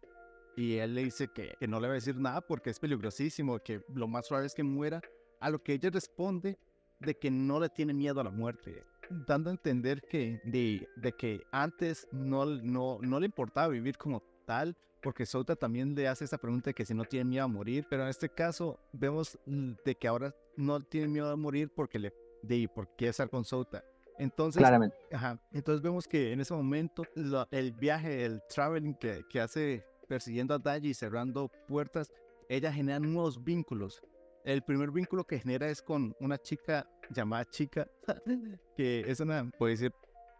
y él le dice que no le va a decir nada porque es peligrosísimo, que lo más probable es que muera, a lo que ella responde de que no le tiene miedo a la muerte, dando a entender que de que antes no le importaba vivir como tal, porque Souta también le hace esa pregunta de que si no tiene miedo a morir, pero en este caso vemos de que ahora no tiene miedo a morir porque por qué estar con Souta. Entonces, Claramente. entonces vemos que en ese momento el viaje, el traveling que hace persiguiendo a Daji y cerrando puertas, ella genera nuevos vínculos. El primer vínculo que genera es con una chica llamada Chica, que es una, puede decir,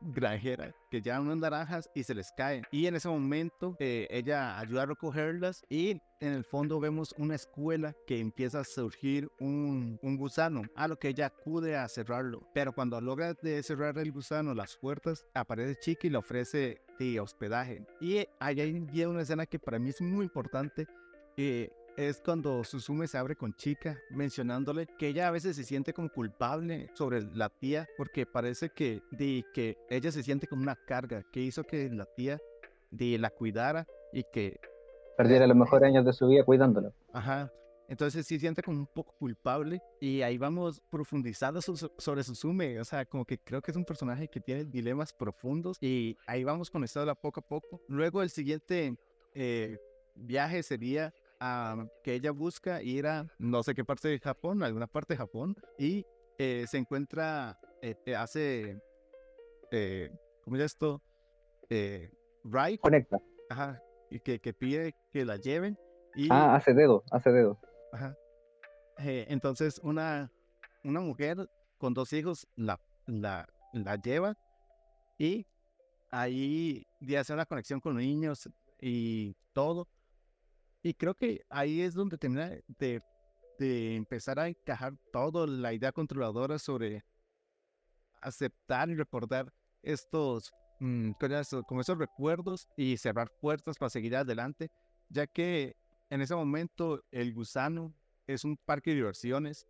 granjera, que llevan unas naranjas y se les caen. Y en ese momento ella ayuda a recogerlas, y en el fondo vemos una escuela que empieza a surgir un gusano, a lo que ella acude a cerrarlo. Pero cuando logra de cerrar el gusano las puertas, aparece Chica y le ofrece hospedaje. Y ahí viene una escena que para mí es muy importante. Es cuando Suzume se abre con Chica, mencionándole que ella a veces se siente como culpable sobre la tía, porque parece que ella se siente como una carga, que hizo que la tía la cuidara y que... Perdiera los mejores años de su vida cuidándola. Ajá. Entonces sí siente como un poco culpable y ahí vamos profundizando sobre Suzume. O sea, como que creo que es un personaje que tiene dilemas profundos y ahí vamos con esta historia poco a poco. Luego el siguiente viaje sería que ella busca ir a no sé qué parte de Japón, alguna parte de Japón, y se encuentra, ¿cómo es esto? Ride, Conecta. ajá, y que pide que la lleven y... Hace dedo. Ajá. Entonces una mujer con 2 hijos la lleva y ahí ya hace una conexión con los niños y todo. Y creo que ahí es donde termina de empezar a encajar todo la idea controladora sobre aceptar y recordar estos, como esos recuerdos y cerrar puertas para seguir adelante, ya que en ese momento el gusano es un parque de diversiones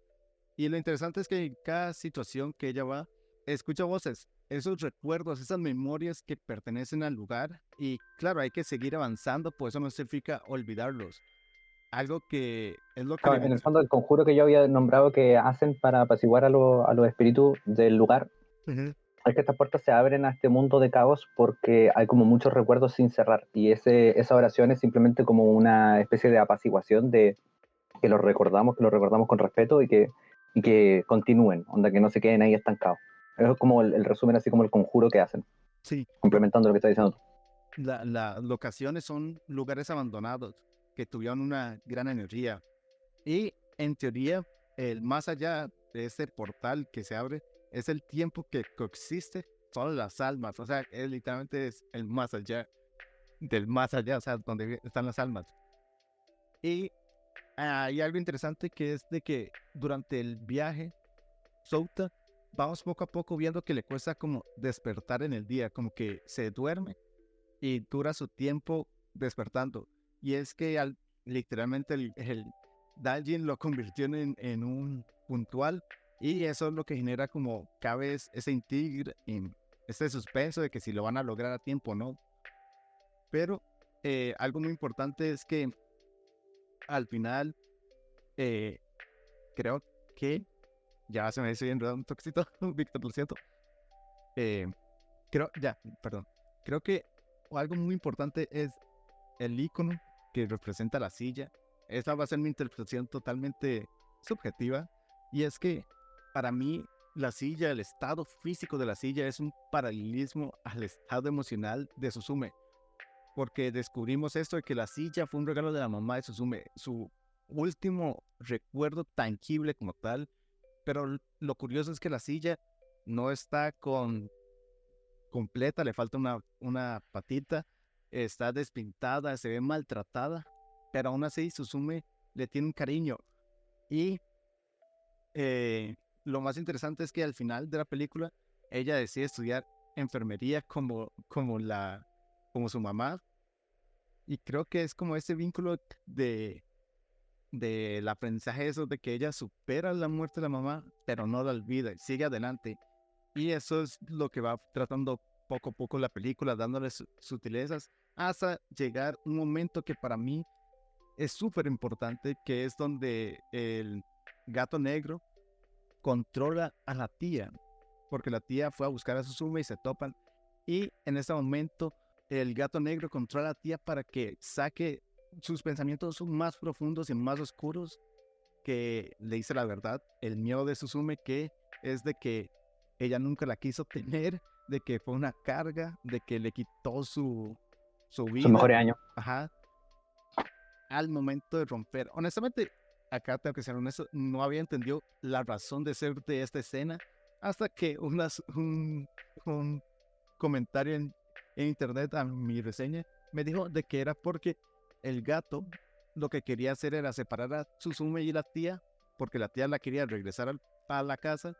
y lo interesante es que en cada situación que ella va, escucha voces, esos recuerdos, esas memorias que pertenecen al lugar y claro, hay que seguir avanzando, pues eso no significa olvidarlos. Algo que es lo que le Claro, en el fondo, el conjuro que yo había nombrado que hacen para apaciguar a los espíritus del lugar Ujú. es que estas puertas se abren a este mundo de caos porque hay como muchos recuerdos sin cerrar. Y esa oración es simplemente como una especie de apaciguación de que los recordamos con respeto y que continúen, onda que no se queden ahí estancados. Es como el resumen, así como el conjuro que hacen, Sí, complementando lo que está diciendo tú. las locaciones son lugares abandonados que tuvieron una gran energía. Y en teoría, el más allá de ese portal que se abre es el tiempo que coexiste todas las almas. O sea, literalmente es el más allá del más allá, o sea, donde están las almas. Y hay algo interesante que es de que durante el viaje, Souta, vamos poco a poco viendo que le cuesta como despertar en el día, como que se duerme y dura su tiempo despertando. Y es que literalmente el Daljin lo convirtió en un puntual y eso es lo que genera como cada vez ese intrigue, ese suspenso de que si lo van a lograr a tiempo o no. Pero algo muy importante es que al final eh, creo que ya se me estoy enredando un toquecito, Víctor, lo siento. Eh, perdón. Creo que algo muy importante es el icono que representa la silla. Esa va a ser mi interpretación totalmente subjetiva. Y es que para mí la silla, el estado físico de la silla es un paralelismo al estado emocional de Suzume. Porque descubrimos esto de que la silla fue un regalo de la mamá de Suzume. Su último recuerdo tangible como tal. Pero lo curioso es que la silla no está completa, le falta una patita, está despintada, se ve maltratada, pero aún así Suzume le tiene un cariño. Y lo más interesante es que al final de la película ella decide estudiar enfermería como su mamá. Y creo que es como ese vínculo del aprendizaje eso de que ella supera la muerte de la mamá, pero no la olvida, sigue adelante. Y eso es lo que va tratando poco a poco la película, dándole sutilezas, hasta llegar un momento que para mí es súper importante, que es donde el gato negro controla a la tía, porque la tía fue a buscar a Suzume y se topan. Y en ese momento el gato negro controla a la tía para que saque sus pensamientos más profundos y más oscuros, que le dice la verdad, el miedo de Suzume, que es de que ella nunca la quiso tener, de que fue una carga, de que le quitó su Sus vida, mejores años. ajá, al momento de romper. Honestamente, acá tengo que ser honesto, no había entendido la razón de ser de esta escena hasta que un comentario en internet a mi reseña me dijo de que era porque el gato lo que quería hacer era separar a Suzume y la tía, porque la tía la quería regresar a la casa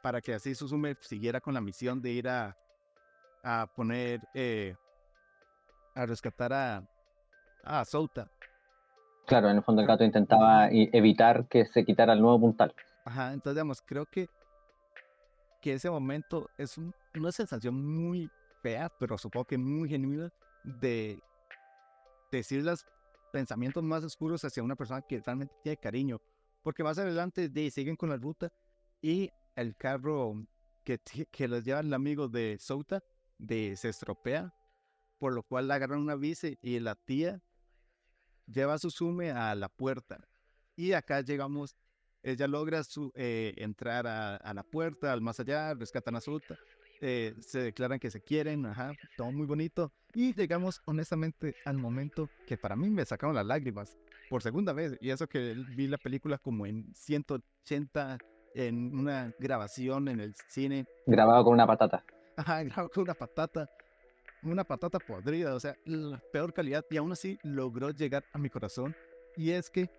para que así Suzume siguiera con la misión de ir a poner, a rescatar a Souta. Claro, en el fondo el gato intentaba evitar que se quitara el nuevo puntal. Ajá, entonces digamos, creo que ese momento es una sensación muy fea, pero supongo que muy genuina de decir pensamientos más oscuros hacia una persona que realmente tiene cariño. Porque más adelante siguen con la ruta y el carro que los lleva el amigo de Souta se estropea, por lo cual la agarran una bici y la tía lleva a Suzume a la puerta. Y acá llegamos, ella logra entrar a la puerta, al más allá, rescatan a Souta, se declaran que se quieren, ajá, todo muy bonito. Y llegamos honestamente al momento que para mí me sacaron las lágrimas por segunda vez. Y eso que vi la película como en 180 en una grabación en el cine. Grabado con una patata. Ajá, grabado con una patata podrida, o sea, la peor calidad, y aún así logró llegar a mi corazón. Y es que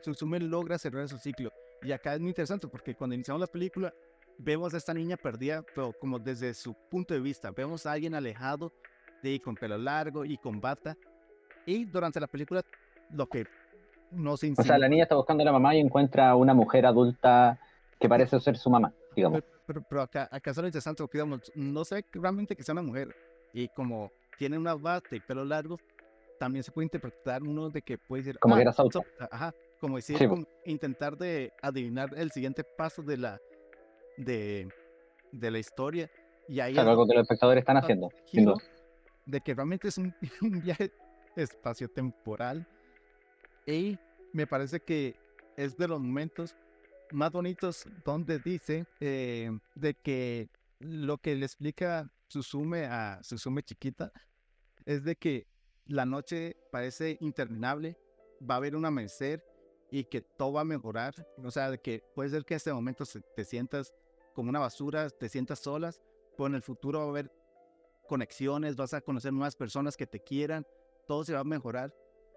Suzume logra cerrar su ciclo. Y acá es muy interesante porque cuando iniciamos la película vemos a esta niña perdida, pero como desde su punto de vista. Vemos a alguien alejado, con pelo largo y con bata. Y durante la película lo que nos O insinúa... sea, la niña está buscando a la mamá y encuentra a una mujer adulta que parece ser su mamá, digamos. Pero acá es lo interesante porque, digamos, no sé realmente que sea una mujer. Y como tiene una bata y pelo largo, también se puede interpretar uno de que puede decir... Como que era Souta. Ajá, como decir, Sí, como intentar de adivinar el siguiente paso de la historia. Y ahí claro, algo que los espectadores están haciendo, sin giro duda. de que realmente es un, un viaje espaciotemporal. Y me parece que es de los momentos más bonitos donde dice de que lo que le explica Suzume a Suzume chiquita es de que la noche parece interminable, va a haber un amanecer y que todo va a mejorar. O sea, de que puede ser que en este momento te sientas como una basura, te sientas solas, pero en el futuro va a haber conexiones, vas a conocer nuevas personas que te quieran, todo se va a mejorar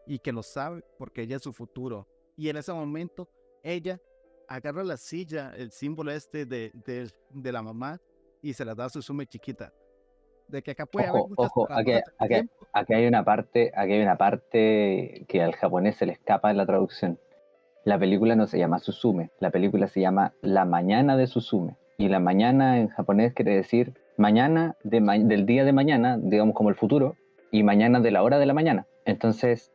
y que lo sabe porque ella es su futuro. Y en ese momento ella agarra la silla, el símbolo de la mamá, y se la da a Suzume chiquita. De que acá puede haber muchas paradojas del tiempo. Aquí hay una parte que al japonés se le escapa en la traducción. La película no se llama Suzume, la película se llama La mañana de Suzume. Y la mañana en japonés quiere decir mañana del día de mañana, digamos como el futuro, y mañana de la hora de la mañana. Entonces,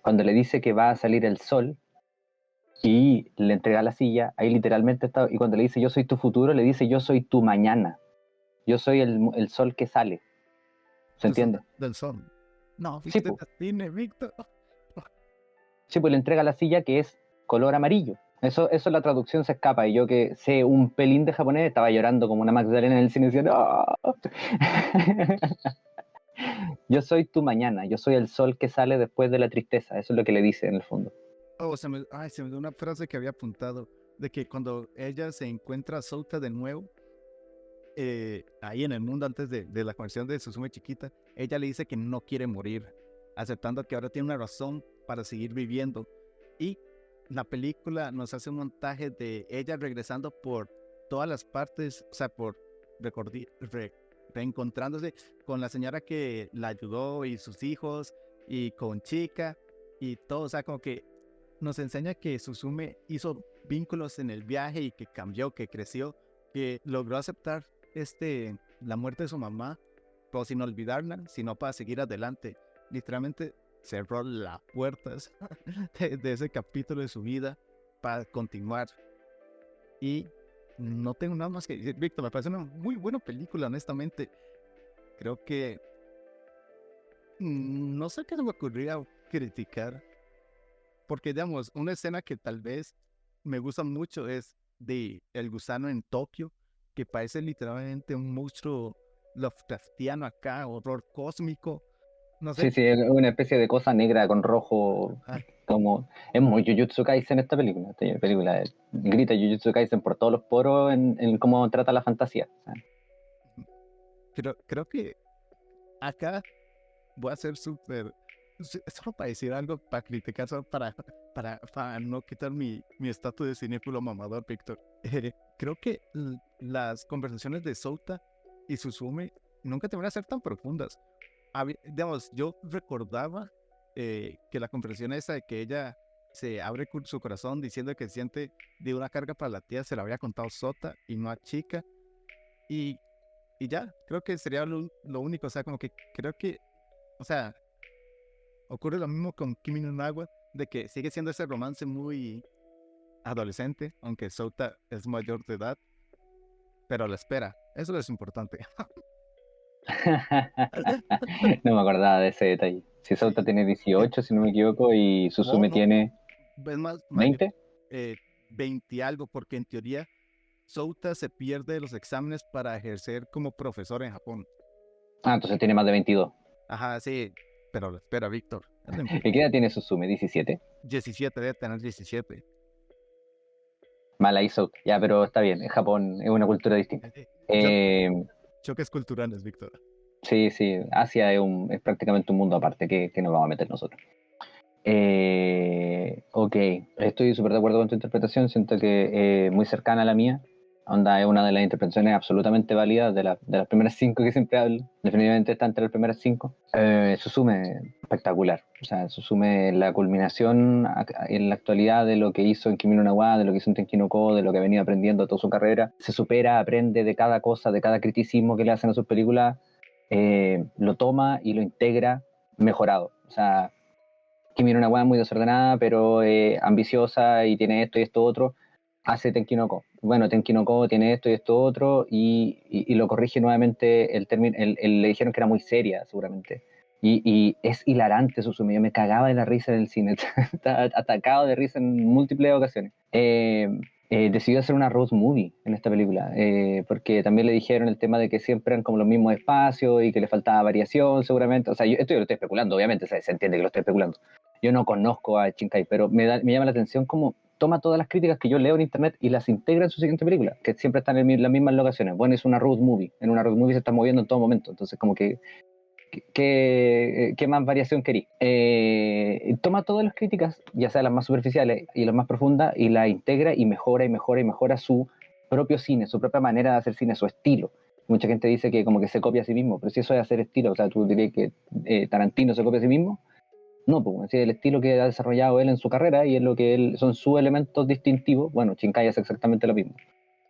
cuando le dice que va a salir el sol y le entrega la silla, ahí literalmente está, y cuando le dice yo soy tu futuro, le dice yo soy tu mañana. Yo soy el sol que sale. ¿Se entiende? Del sol. No, Sí, Víctor, cine, Víctor. Sí, pues le entrega la silla que es color amarillo. Eso la traducción se escapa. Y yo que sé un pelín de japonés estaba llorando como una Magdalena en el cine diciendo ¡oh! Yo soy tu mañana, yo soy el sol que sale después de la tristeza. Eso es lo que le dice en el fondo. Oh, se me dio una frase que había apuntado de que cuando ella se encuentra Souta de nuevo, ahí en el mundo antes de la conexión de Suzume chiquita, ella le dice que no quiere morir, aceptando que ahora tiene una razón para seguir viviendo. Y la película nos hace un montaje de ella regresando por todas las partes, o sea, por reencontrándose con la señora que la ayudó y sus hijos, y con Chica y todo, o sea, como que nos enseña que Suzume hizo vínculos en el viaje y que cambió, que creció, que logró aceptar la muerte de su mamá, pero sin olvidarla, sino para seguir adelante. Literalmente cerró las puertas de ese capítulo de su vida para continuar. Y no tengo nada más que decir, Víctor, me parece una muy buena película, honestamente. Creo que no sé qué se me ocurría criticar, porque digamos, una escena que tal vez me gusta mucho es de el gusano en Tokio, que parece literalmente un monstruo Lovecraftiano acá, horror cósmico. No sé. Sí, sí, es una especie de cosa negra con rojo. Ah, Como es muy Jujutsu Kaisen esta película. Esta película grita Jujutsu Kaisen por todos los poros en cómo trata la fantasía. O sea, creo que acá voy a ser súper... Solo para decir algo, para criticar, solo para no quitar mi estatus de cinéfilo mamador, Víctor. Creo que las conversaciones de Souta y Suzume nunca te van a ser tan profundas. Digamos, yo recordaba que la conversación esa de que ella se abre su corazón diciendo que siente de una carga para la tía, se la había contado Sota y no a Chica. Y ya, creo que sería lo único, o sea, como que creo que, o sea, ocurre lo mismo con Kimi no Nawa, de que sigue siendo ese romance muy adolescente, aunque Souta es mayor de edad, pero la espera, eso es importante. No me acordaba de ese detalle. Si Souta Sí. tiene 18, si no me equivoco, y No, Suzume no, tiene es más mayor, 20. 20 algo, porque en teoría Souta se pierde los exámenes para ejercer como profesor en Japón. Ah, entonces tiene más de 22. Ajá, sí, pero la espera, Víctor. Es lo ¿Y qué edad tiene Suzume? 17. 17, debe tener 17. Mala y Souta. Ya, pero está bien. En Japón es una cultura distinta. Eh, Choques culturales, Víctor. sí, sí. Asia es prácticamente un mundo aparte que nos vamos a meter nosotros. Ok, estoy súper de acuerdo con tu interpretación, siento que muy cercana a la mía. Onda es una de las interpretaciones absolutamente válidas de las primeras 5 que siempre hablo. Definitivamente está entre las primeras 5. Susume espectacular. O sea, Susume la culminación en la actualidad de lo que hizo en Kimi no Nawa, de lo que hizo en Tenki no Ko, de lo que ha venido aprendiendo toda su carrera. Se supera, aprende de cada cosa, de cada criticismo que le hacen a sus películas. Lo toma y lo integra mejorado. O sea, Kimi era una weá muy desordenada, pero ambiciosa y tiene esto y esto otro, hace Tenki no Ko. Bueno, Tenki no Ko tiene esto y esto otro y lo corrige nuevamente. Le dijeron que era muy seria, seguramente. Y es hilarante Suzume. Yo me cagaba de la risa en el cine. Estaba atacado de risa en múltiples ocasiones. Decidió hacer una road movie en esta película, porque también le dijeron el tema de que siempre eran como los mismos espacios y que le faltaba variación, seguramente. O sea, esto yo lo estoy especulando, obviamente, se entiende que lo estoy especulando. Yo no conozco a Shinkai, pero me llama la atención cómo toma todas las críticas que yo leo en internet y las integra en su siguiente película, que siempre están en las mismas locaciones. Bueno, es una road movie. En una road movie se está moviendo en todo momento, entonces como que ¿qué más variación querí? Toma todas las críticas, ya sea las más superficiales y las más profundas, y las integra y mejora y mejora y mejora su propio cine, su propia manera de hacer cine, su estilo. Mucha gente dice que como que se copia a sí mismo, pero si eso es hacer estilo, o sea, tú dirías que Tarantino se copia a sí mismo. No, pues es el estilo que ha desarrollado él en su carrera y es lo que son sus elementos distintivos. Bueno, Shinkai es exactamente lo mismo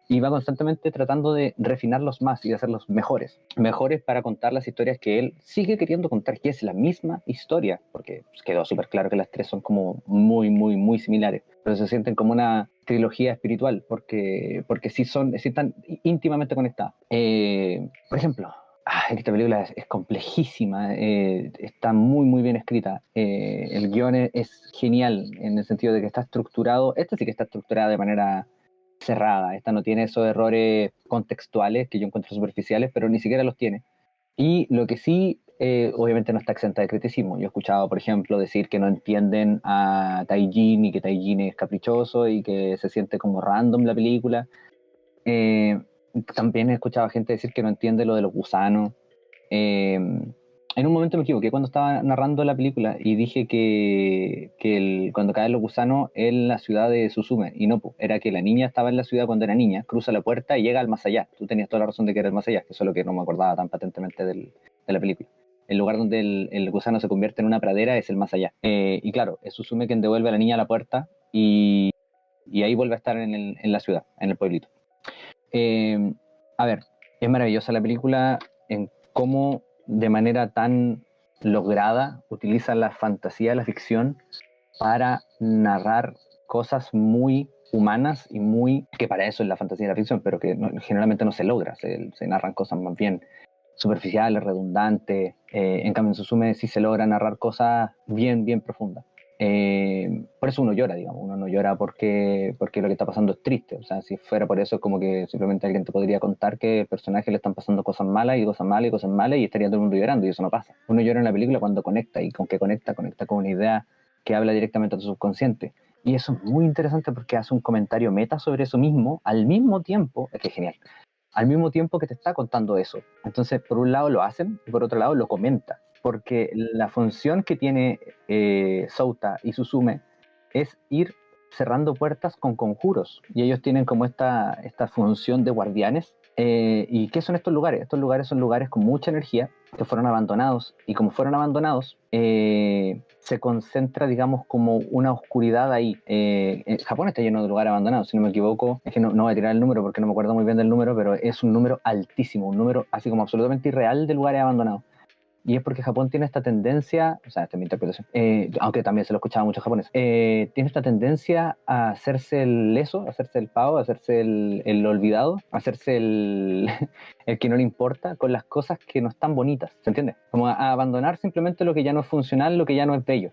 y va constantemente tratando de refinarlos más y de hacerlos mejores. Mejores para contar las historias que él sigue queriendo contar, que es la misma historia, porque quedó súper claro que las tres son como muy, muy, muy similares, pero se sienten como una trilogía espiritual, porque sí están íntimamente conectadas. Por ejemplo, esta película es complejísima, está muy, muy bien escrita. El guión es genial en el sentido de que está estructurado. Esta sí que está estructurada de manera cerrada. Esta no tiene esos errores contextuales que yo encuentro superficiales, pero ni siquiera los tiene. Y lo que sí, obviamente no está exenta de criticismo. Yo he escuchado, por ejemplo, decir que no entienden a Taijin y que Taijin es caprichoso y que se siente como random la película. También he escuchado a gente decir que no entiende lo de los gusanos. En un momento me equivoqué cuando estaba narrando la película y dije que cuando caen los gusanos es la ciudad de Suzume, y no, pues, era que la niña estaba en la ciudad cuando era niña, cruza la puerta y llega al más allá. Tú tenías toda la razón de que era el más allá, que eso es lo que no me acordaba tan patentemente de la película. El lugar donde el gusano se convierte en una pradera es el más allá. Y claro, es Suzume quien devuelve a la niña a la puerta y ahí vuelve a estar en la ciudad, en el pueblito. A ver, es maravillosa la película en cómo de manera tan lograda utiliza la fantasía, la ficción para narrar cosas muy humanas y muy, que para eso es la fantasía y la ficción, pero que generalmente no se logra, se narran cosas más bien superficiales, redundantes. En cambio en Suzume sí se logra narrar cosas bien, bien profundas. Por eso uno llora, digamos, uno no llora porque lo que está pasando es triste. O sea, si fuera por eso es como que simplemente alguien te podría contar que al personaje le están pasando cosas malas y cosas malas y cosas malas y estaría todo el mundo llorando, y eso no pasa. Uno llora en la película cuando conecta, y con que conecta con una idea que habla directamente a tu subconsciente. Y eso es muy interesante porque hace un comentario meta sobre eso mismo al mismo tiempo, es que es genial, al mismo tiempo que te está contando eso. Entonces, por un lado lo hacen y por otro lado lo comenta, porque la función que tiene Souta y Suzume es ir cerrando puertas con conjuros, y ellos tienen como esta función de guardianes. ¿Y qué son estos lugares? Estos lugares son lugares con mucha energía que fueron abandonados, y como fueron abandonados, se concentra, digamos, como una oscuridad ahí. Japón está lleno de lugares abandonados, si no me equivoco. Es que no voy a tirar el número porque no me acuerdo muy bien del número, pero es un número altísimo, un número así como absolutamente irreal de lugares abandonados. y es porque Japón tiene esta tendencia, o sea, esta es mi interpretación, aunque también se lo escuchaba mucho japonés, tiene esta tendencia a hacerse el leso, a hacerse el pavo, a hacerse el olvidado, a hacerse el que no le importa con las cosas que no están bonitas, ¿se entiende? Como a abandonar simplemente lo que ya no es funcional, lo que ya no es bello.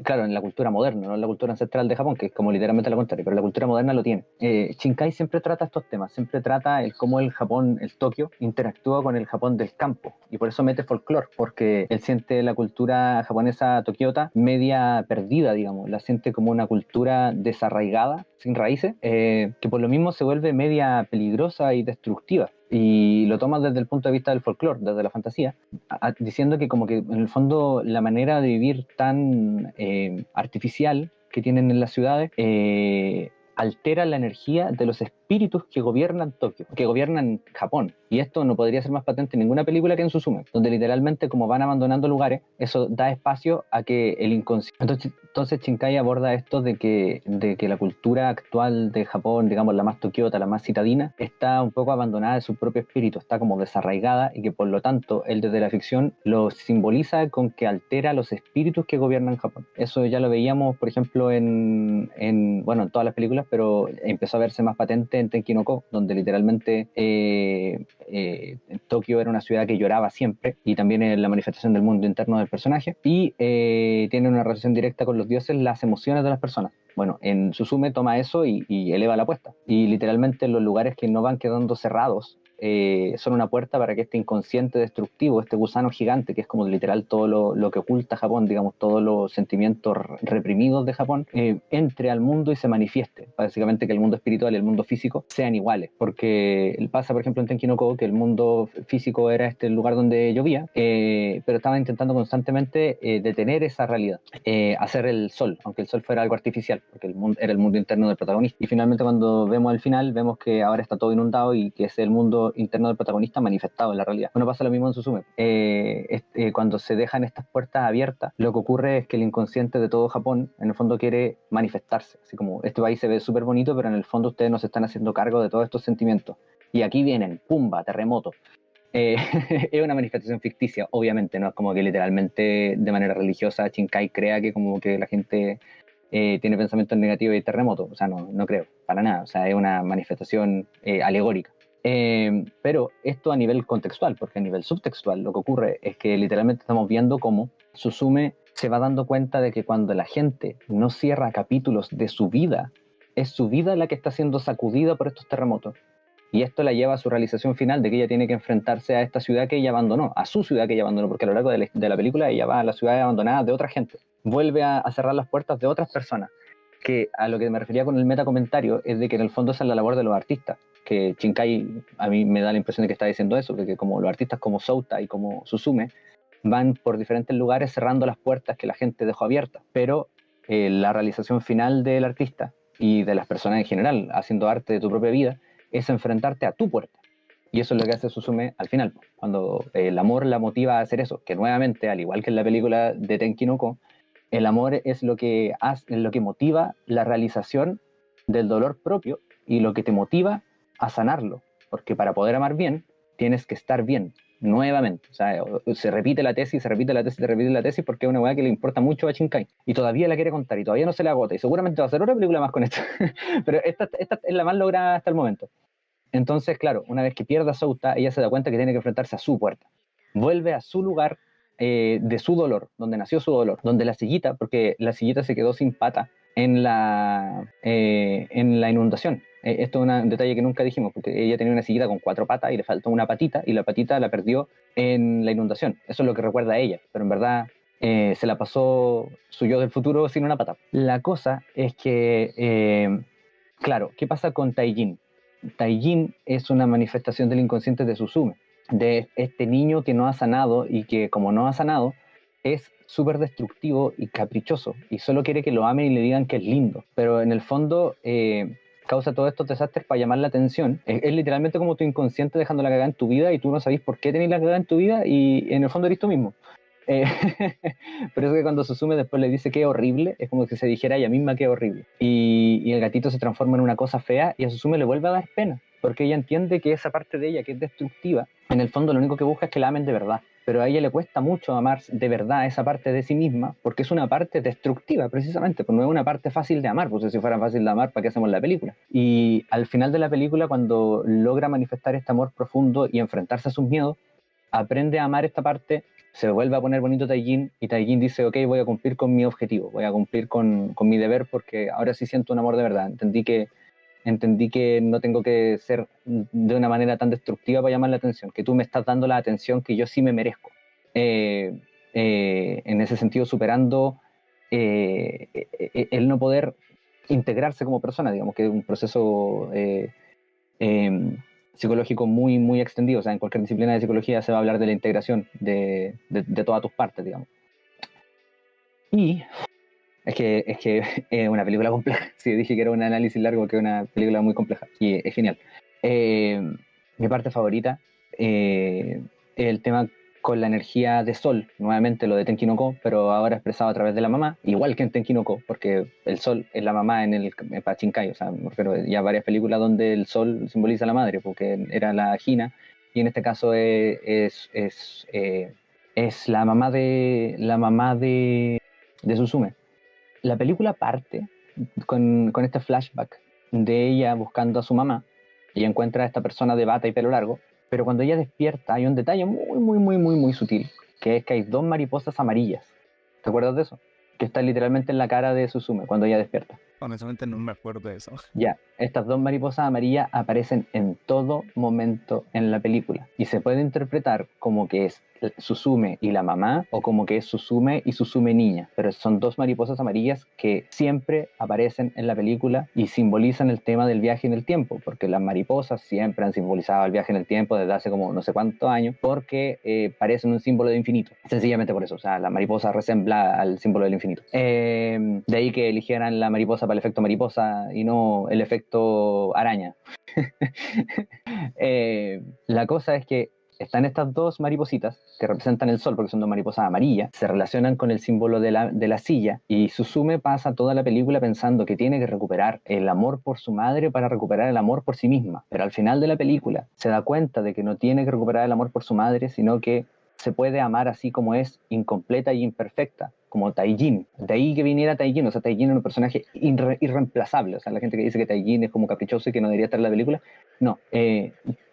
Claro, en la cultura moderna, no en la cultura ancestral de Japón, que es como literalmente lo contrario, pero la cultura moderna lo tiene. Shinkai siempre trata estos temas, siempre trata el cómo el Japón, el Tokio, interactúa con el Japón del campo, y por eso mete folclore, porque él siente la cultura japonesa tokiota media perdida, digamos, la siente como una cultura desarraigada, sin raíces, que por lo mismo se vuelve media peligrosa y destructiva. Y lo toma desde el punto de vista del folclore, desde la fantasía, diciendo que como que en el fondo la manera de vivir tan artificial que tienen en las ciudades altera la energía de los espíritus que gobiernan Tokio, que gobiernan Japón. Y esto no podría ser más patente en ninguna película que en Suzume, donde literalmente como van abandonando lugares, eso da espacio a que el inconsciente... Entonces Shinkai aborda esto de que la cultura actual de Japón, digamos la más tokiota, la más citadina, está un poco abandonada de su propio espíritu, está como desarraigada, y que por lo tanto él desde la ficción lo simboliza con que altera los espíritus que gobiernan Japón. Eso ya lo veíamos, por ejemplo, en todas las películas, pero empezó a verse más patente en Tenki no Ko, donde literalmente Tokio era una ciudad que lloraba siempre, y también en la manifestación del mundo interno del personaje, y tiene una relación directa con los dioses, las emociones de las personas. Bueno, en Suzume toma eso y eleva la apuesta, y literalmente los lugares que no van quedando cerrados son una puerta para que este inconsciente destructivo, este gusano gigante, que es como literal todo lo que oculta Japón, digamos, todos los sentimientos reprimidos de Japón, entre al mundo y se manifieste. Básicamente que el mundo espiritual y el mundo físico sean iguales, porque pasa, por ejemplo, en Tenki no Ko, que el mundo físico era este lugar donde llovía, pero estaba intentando constantemente detener esa realidad, hacer el sol, aunque el sol fuera algo artificial, porque el mundo era el mundo interno del protagonista. Y finalmente cuando vemos al final, vemos que ahora está todo inundado y que es el mundo interno del protagonista manifestado en la realidad. Bueno, pasa lo mismo en Suzume. Cuando se dejan estas puertas abiertas, lo que ocurre es que el inconsciente de todo Japón, en el fondo, quiere manifestarse. Así como, este país se ve súper bonito, pero en el fondo ustedes no se están haciendo cargo de todos estos sentimientos. Y aquí vienen, pumba, terremoto. Es una manifestación ficticia, obviamente, no es como que literalmente de manera religiosa Shinkai crea que como que la gente tiene pensamientos negativos y terremotos. O sea, no creo, para nada. O sea, es una manifestación alegórica. Pero esto a nivel contextual, porque a nivel subtextual lo que ocurre es que literalmente estamos viendo cómo Suzume se va dando cuenta de que cuando la gente no cierra capítulos de su vida, es su vida la que está siendo sacudida por estos terremotos. Y esto la lleva a su realización final de que ella tiene que enfrentarse a esta ciudad que ella abandonó, a su ciudad que ella abandonó, porque a lo largo de la película ella va a la ciudad abandonada de otra gente, vuelve a cerrar las puertas de otras personas, que a lo que me refería con el metacomentario es de que en el fondo esa es la labor de los artistas, que Shinkai a mí me da la impresión de que está diciendo eso, de que como los artistas como Souta y como Suzume van por diferentes lugares cerrando las puertas que la gente dejó abiertas, pero la realización final del artista y de las personas en general haciendo arte de tu propia vida es enfrentarte a tu puerta. Y eso es lo que hace Suzume al final, cuando el amor la motiva a hacer eso, que nuevamente, al igual que en la película de Tenki no Ko, el amor es lo que motiva la realización del dolor propio y lo que te motiva a sanarlo, porque para poder amar bien tienes que estar bien nuevamente. O sea, se repite la tesis, porque es una weá que le importa mucho a Shinkai y todavía la quiere contar y todavía no se le agota y seguramente va a hacer otra película más con esto. Pero esta es la más lograda hasta el momento. Entonces, claro, una vez que pierda a Souta, ella se da cuenta que tiene que enfrentarse a su puerta, vuelve a su lugar de su dolor, donde nació su dolor, donde la sillita, porque la sillita se quedó sin pata en la inundación. Esto es un detalle que nunca dijimos, porque ella tenía una sillita con 4 patas y le faltó una patita, y la patita la perdió en la inundación. Eso es lo que recuerda a ella, pero en verdad se la pasó su yo del futuro sin una pata. La cosa es que, claro, ¿qué pasa con Taijin? Taijin es una manifestación del inconsciente de Suzume, de este niño que no ha sanado y que como no ha sanado es súper destructivo y caprichoso y solo quiere que lo amen y le digan que es lindo, pero en el fondo causa todos estos desastres para llamar la atención. Es literalmente como tu inconsciente dejando la cagada en tu vida y tú no sabes por qué tenés la cagada en tu vida y en el fondo eres tú mismo. Por eso que cuando Suzume después le dice que es horrible, es como que se dijera ella misma que es horrible, y el gatito se transforma en una cosa fea y a Suzume le vuelve a dar pena, porque ella entiende que esa parte de ella que es destructiva, en el fondo lo único que busca es que la amen de verdad. pero a ella le cuesta mucho amar de verdad esa parte de sí misma, porque es una parte destructiva precisamente, pues no es una parte fácil de amar, pues si fuera fácil de amar, ¿para qué hacemos la película? Y al final de la película, cuando logra manifestar este amor profundo y enfrentarse a sus miedos, aprende a amar esta parte, se vuelve a poner bonito Taijin, y Taijin dice, ok, voy a cumplir con mi objetivo, voy a cumplir con mi deber, porque ahora sí siento un amor de verdad, entendí que no tengo que ser de una manera tan destructiva para llamar la atención, que tú me estás dando la atención que yo sí me merezco. En ese sentido, superando el no poder integrarse como persona, digamos que es un proceso psicológico muy, muy extendido. O sea, en cualquier disciplina de psicología se va a hablar de la integración de todas tus partes, digamos. Y es que es una película compleja. Sí, dije que era un análisis largo, que es una película muy compleja. Y es genial. Mi parte favorita es el tema con la energía de sol. Nuevamente lo de Tenki no Ko, pero ahora expresado a través de la mamá. Igual que en Tenki no Ko, porque el sol es la mamá en Pachinkai. O sea, me refiero ya varias películas donde el sol simboliza a la madre, porque era la Hina. Y en este caso es la mamá de Suzume. La película parte con este flashback de ella buscando a su mamá. Ella encuentra a esta persona de bata y pelo largo, pero cuando ella despierta hay un detalle muy, muy, muy, muy, muy sutil, que es que hay 2 mariposas amarillas. ¿Te acuerdas de eso? Que están literalmente en la cara de Suzume cuando ella despierta. Honestamente no me acuerdo de eso. Ya, estas 2 mariposas amarillas aparecen en todo momento en la película y se puede interpretar como que es Suzume y la mamá, o como que es Suzume y Suzume niña, pero son 2 mariposas amarillas que siempre aparecen en la película y simbolizan el tema del viaje en el tiempo, porque las mariposas siempre han simbolizado el viaje en el tiempo desde hace como no sé cuántos años, porque parecen un símbolo de infinito, sencillamente por eso. O sea, la mariposa resembla al símbolo del infinito. De ahí que eligieran la mariposa para el efecto mariposa y no el efecto araña. La cosa es que están estas 2 maripositas que representan el sol, porque son 2 mariposas amarillas, se relacionan con el símbolo de la silla, y Suzume pasa toda la película pensando que tiene que recuperar el amor por su madre para recuperar el amor por sí misma, pero al final de la película se da cuenta de que no tiene que recuperar el amor por su madre, sino que se puede amar así como es, incompleta y imperfecta, como Taijin. De ahí que viniera Taijin. O sea, Taijin es un personaje irreemplazable. O sea, la gente que dice que Taijin es como caprichoso y que no debería estar en la película, no.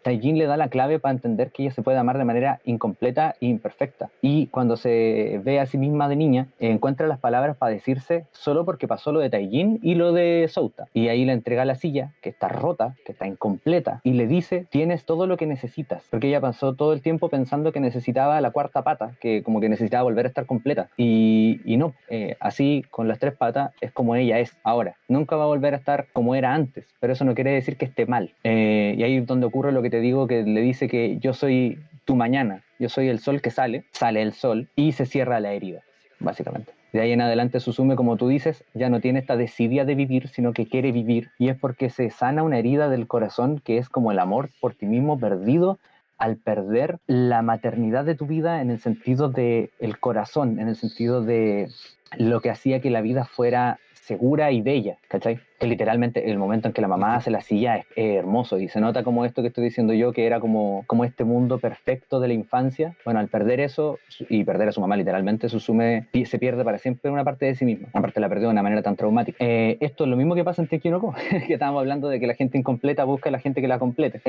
Taijin le da la clave para entender que ella se puede amar de manera incompleta e imperfecta. Y cuando se ve a sí misma de niña, encuentra las palabras para decirse solo porque pasó lo de Taijin y lo de Souta. Y ahí le entrega la silla, que está rota, que está incompleta, y le dice, tienes todo lo que necesitas. Porque ella pasó todo el tiempo pensando que necesitaba la 4ª pata, que como que necesitaba volver a estar completa. Y no, así con las 3 patas es como ella es ahora. Nunca va a volver a estar como era antes, pero eso no quiere decir que esté mal. Y ahí es donde ocurre lo que te digo, que le dice que yo soy tu mañana, yo soy el sol que sale el sol y se cierra la herida, básicamente. De ahí en adelante Suzume, como tú dices, ya no tiene esta desidia de vivir, sino que quiere vivir, y es porque se sana una herida del corazón que es como el amor por ti mismo perdido al perder la maternidad de tu vida, en el sentido de el corazón, en el sentido de lo que hacía que la vida fuera segura y bella, ¿cachai? Que literalmente el momento en que la mamá hace la silla es hermoso, y se nota como esto que estoy diciendo yo, que era como este mundo perfecto de la infancia. Bueno, al perder eso y perder a su mamá literalmente, Suzume se pierde para siempre una parte de sí misma. Aparte la perdió de una manera tan traumática. Esto es lo mismo que pasa en Tenki no Ko, que estábamos hablando de que la gente incompleta busca a la gente que la complete.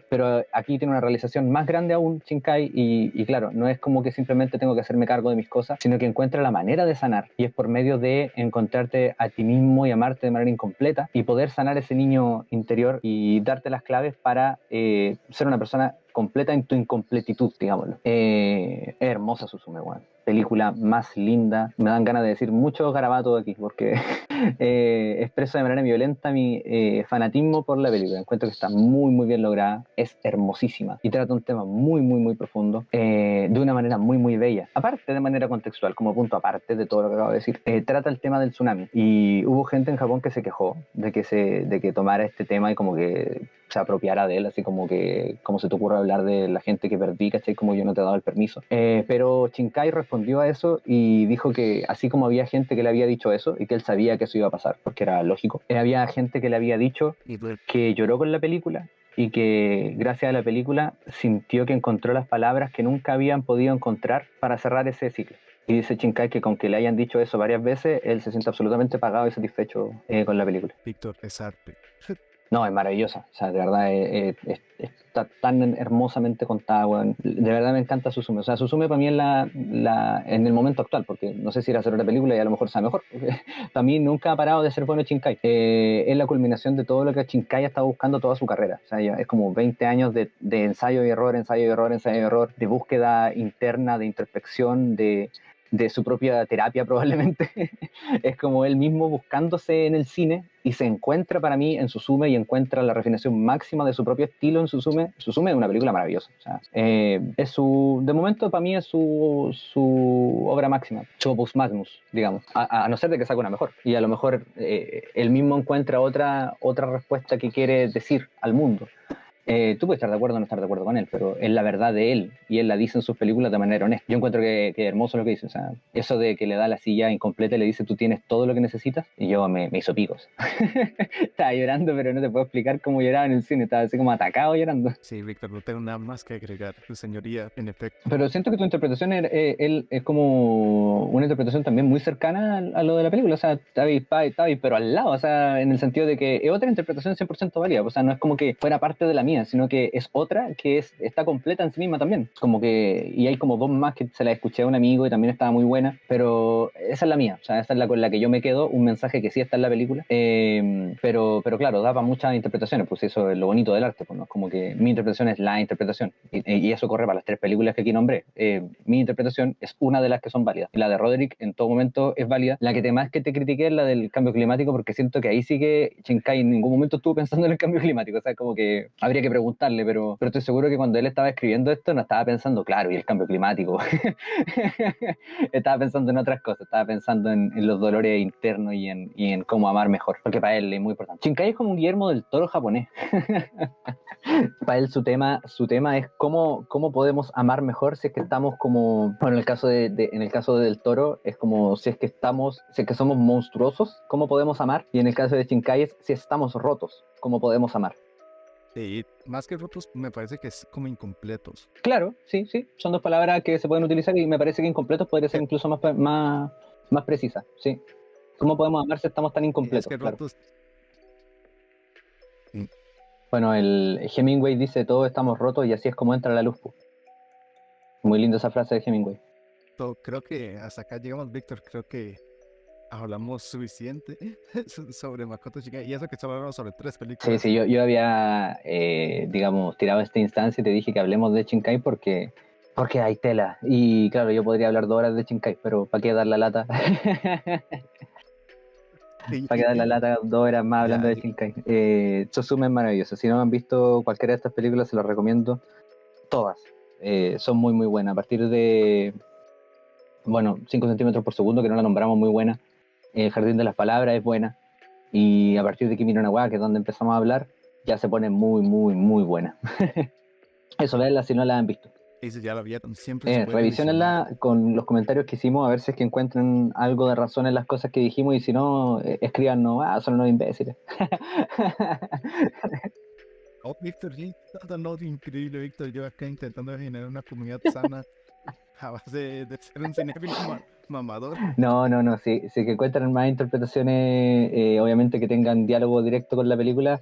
Pero aquí tiene una realización más grande aún, Shinkai, y claro, no es como que simplemente tengo que hacerme cargo de mis cosas, sino que encuentra la manera de sanar, y es por medio de encontrarte a ti mismo y amarte de manera incompleta, y poder sanar ese niño interior y darte las claves para ser una persona completa en tu incompletitud, digámoslo. Es hermosa Suzume, bueno. Película más linda. Me dan ganas de decir muchos garabatos aquí, porque expreso de manera violenta mi fanatismo por la película. Encuentro que está muy, muy bien lograda, es hermosísima y trata un tema muy, muy, muy profundo, de una manera muy, muy bella. Aparte, de manera contextual, como punto aparte de todo lo que acabo de decir, trata el tema del tsunami. Y hubo gente en Japón que se quejó de que tomara este tema y como que se apropiara de él, así como que, ¿cómo se te ocurre hablar de la gente que perdí, ¿cachai? Como yo no te he dado el permiso. Pero Shinkai respondió a eso y dijo que así como había gente que le había dicho eso y que él sabía que eso iba a pasar, porque era lógico, había gente que le había dicho que lloró con la película y que gracias a la película sintió que encontró las palabras que nunca habían podido encontrar para cerrar ese ciclo. Y dice Shinkai que con que le hayan dicho eso varias veces, él se siente absolutamente pagado y satisfecho con la película. Víctor, es arte. No, es maravillosa, o sea, de verdad está tan hermosamente contada, weón. De verdad me encanta Suzume. O sea, Suzume para mí es en el momento actual, porque no sé si ir a hacer otra película y a lo mejor sea mejor. Para mí nunca ha parado de ser bueno Shinkai. Es la culminación de todo lo que Shinkai ha estado buscando toda su carrera. O sea, es como 20 años de ensayo y error, ensayo y error, ensayo y error, de búsqueda interna, de introspección, de su propia terapia probablemente. Es como él mismo buscándose en el cine y se encuentra para mí en Suzume y encuentra la refinación máxima de su propio estilo en Suzume. Suzume es una película maravillosa. O sea, de momento para mí es su obra máxima, su opus magnus, digamos, a no ser de que saque una mejor. Y a lo mejor él mismo encuentra otra respuesta que quiere decir al mundo. Tú puedes estar de acuerdo o no estar de acuerdo con él, pero es la verdad de él y él la dice en sus películas de manera honesta. Yo encuentro que es hermoso lo que dice, o sea, eso de que le da la silla incompleta y le dice tú tienes todo lo que necesitas, y yo me hizo picos. Estaba llorando, pero no te puedo explicar cómo lloraba en el cine, estaba así como atacado llorando. Sí, Víctor, no tengo nada más que agregar. Su señoría, en efecto. Pero siento que tu interpretación es como una interpretación también muy cercana a lo de la película, o sea, está ahí, pero al lado, o sea, en el sentido de que es otra interpretación 100% válida, o sea, no es como que fuera parte de la mía, sino que es otra que está completa en sí misma también, como que, y hay como dos más que se las escuché a un amigo y también estaba muy buena, pero esa es la mía, o sea, esa es la con la que yo me quedo, un mensaje que sí está en la película, pero claro, da para muchas interpretaciones, pues eso es lo bonito del arte, pues, ¿no? Como que mi interpretación es la interpretación, y eso corre para las tres películas que aquí nombré. Mi interpretación es una de las que son válidas, y la de Roderick en todo momento es válida. La que más que te critiqué es la del cambio climático, porque siento que ahí sí que Shinkai en ningún momento estuvo pensando en el cambio climático, o sea, como que habría que preguntarle, pero estoy seguro que cuando él estaba escribiendo esto no estaba pensando, claro, y el cambio climático. Estaba pensando en otras cosas, estaba pensando en los dolores internos y en cómo amar mejor, porque para él es muy importante. Shinkai es como un Guillermo del Toro japonés. Para él su tema es cómo podemos amar mejor si es que estamos como, bueno, en el caso en el caso del Toro es como si es que somos monstruosos, cómo podemos amar, y en el caso de Shinkai es si estamos rotos, cómo podemos amar. Sí, más que rotos, me parece que es como incompletos. Claro, sí, son dos palabras que se pueden utilizar y me parece que incompletos podría ser incluso más precisa, sí. ¿Cómo podemos amar si estamos tan incompletos? Es que Claro. rotos... Bueno, el Hemingway dice todos estamos rotos y así es como entra la luz. Muy linda esa frase de Hemingway. Creo que hasta acá llegamos, Víctor. Creo que hablamos suficiente sobre Makoto Shinkai. Y eso que solo hablamos sobre 3 películas. Sí, yo había, digamos, tirado esta instancia y te dije que hablemos de Shinkai porque hay tela. Y claro, yo podría hablar 2 horas de Shinkai, pero ¿para qué dar la lata? ¿Para qué dar la lata 2 horas más hablando de Shinkai? Suzume es maravilloso. Si no han visto cualquiera de estas películas, se los recomiendo. Todas. Son muy, muy buenas. A partir de, 5 centímetros por segundo, que no la nombramos, muy buena. El Jardín de las Palabras es buena. Y a partir de Kimi no Na wa, que es donde empezamos a hablar, ya se pone muy, muy, muy buena. Eso, véanla si no la han visto. Eso ya lo vieron, siempre se puede Revisionenla con los comentarios que hicimos, a ver si es que encuentran algo de razón en las cosas que dijimos, y si no, escríbanos, son unos imbéciles. Oh, Víctor, sí, no, increíble, Víctor. Yo acá intentando generar una comunidad sana a base de ser un cinéfilo mamador. No, si que encuentran más interpretaciones, obviamente que tengan diálogo directo con la película,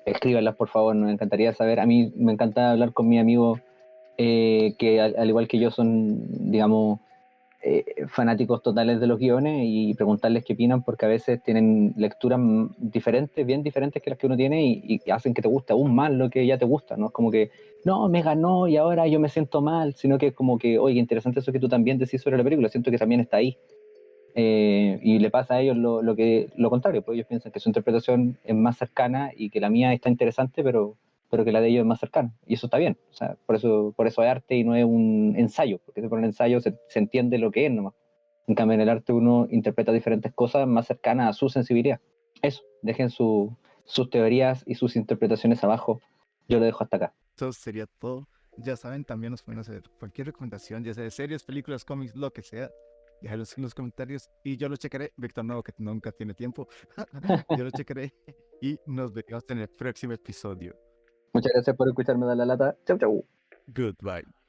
escríbanlas por favor, nos encantaría saber. A mí me encanta hablar con mis amigos que al igual que yo son, digamos, fanáticos totales de los guiones, y preguntarles qué opinan, porque a veces tienen lecturas diferentes, bien diferentes que las que uno tiene, y hacen que te guste aún más lo que ya te gusta, ¿no? Es como que, no, me ganó y ahora yo me siento mal, sino que es como que, oye, interesante eso que tú también decís sobre la película, siento que también está ahí. Y le pasa a ellos lo contrario, pues ellos piensan que su interpretación es más cercana y que la mía está interesante, pero que la de ellos es más cercana, y eso está bien, o sea, por eso es arte y no es un ensayo, porque si por un ensayo se entiende lo que es nomás. En cambio, en el arte uno interpreta diferentes cosas más cercanas a su sensibilidad. Eso, dejen sus teorías y sus interpretaciones abajo, yo lo dejo hasta acá. Eso sería todo. Ya saben, también nos pueden hacer cualquier recomendación, ya sea de series, películas, cómics, lo que sea. Déjalos en los comentarios y yo lo checaré. Víctor no, que nunca tiene tiempo. Yo lo checaré y nos vemos en el próximo episodio. Muchas gracias por escucharme dar la lata. Chau, chau. Goodbye.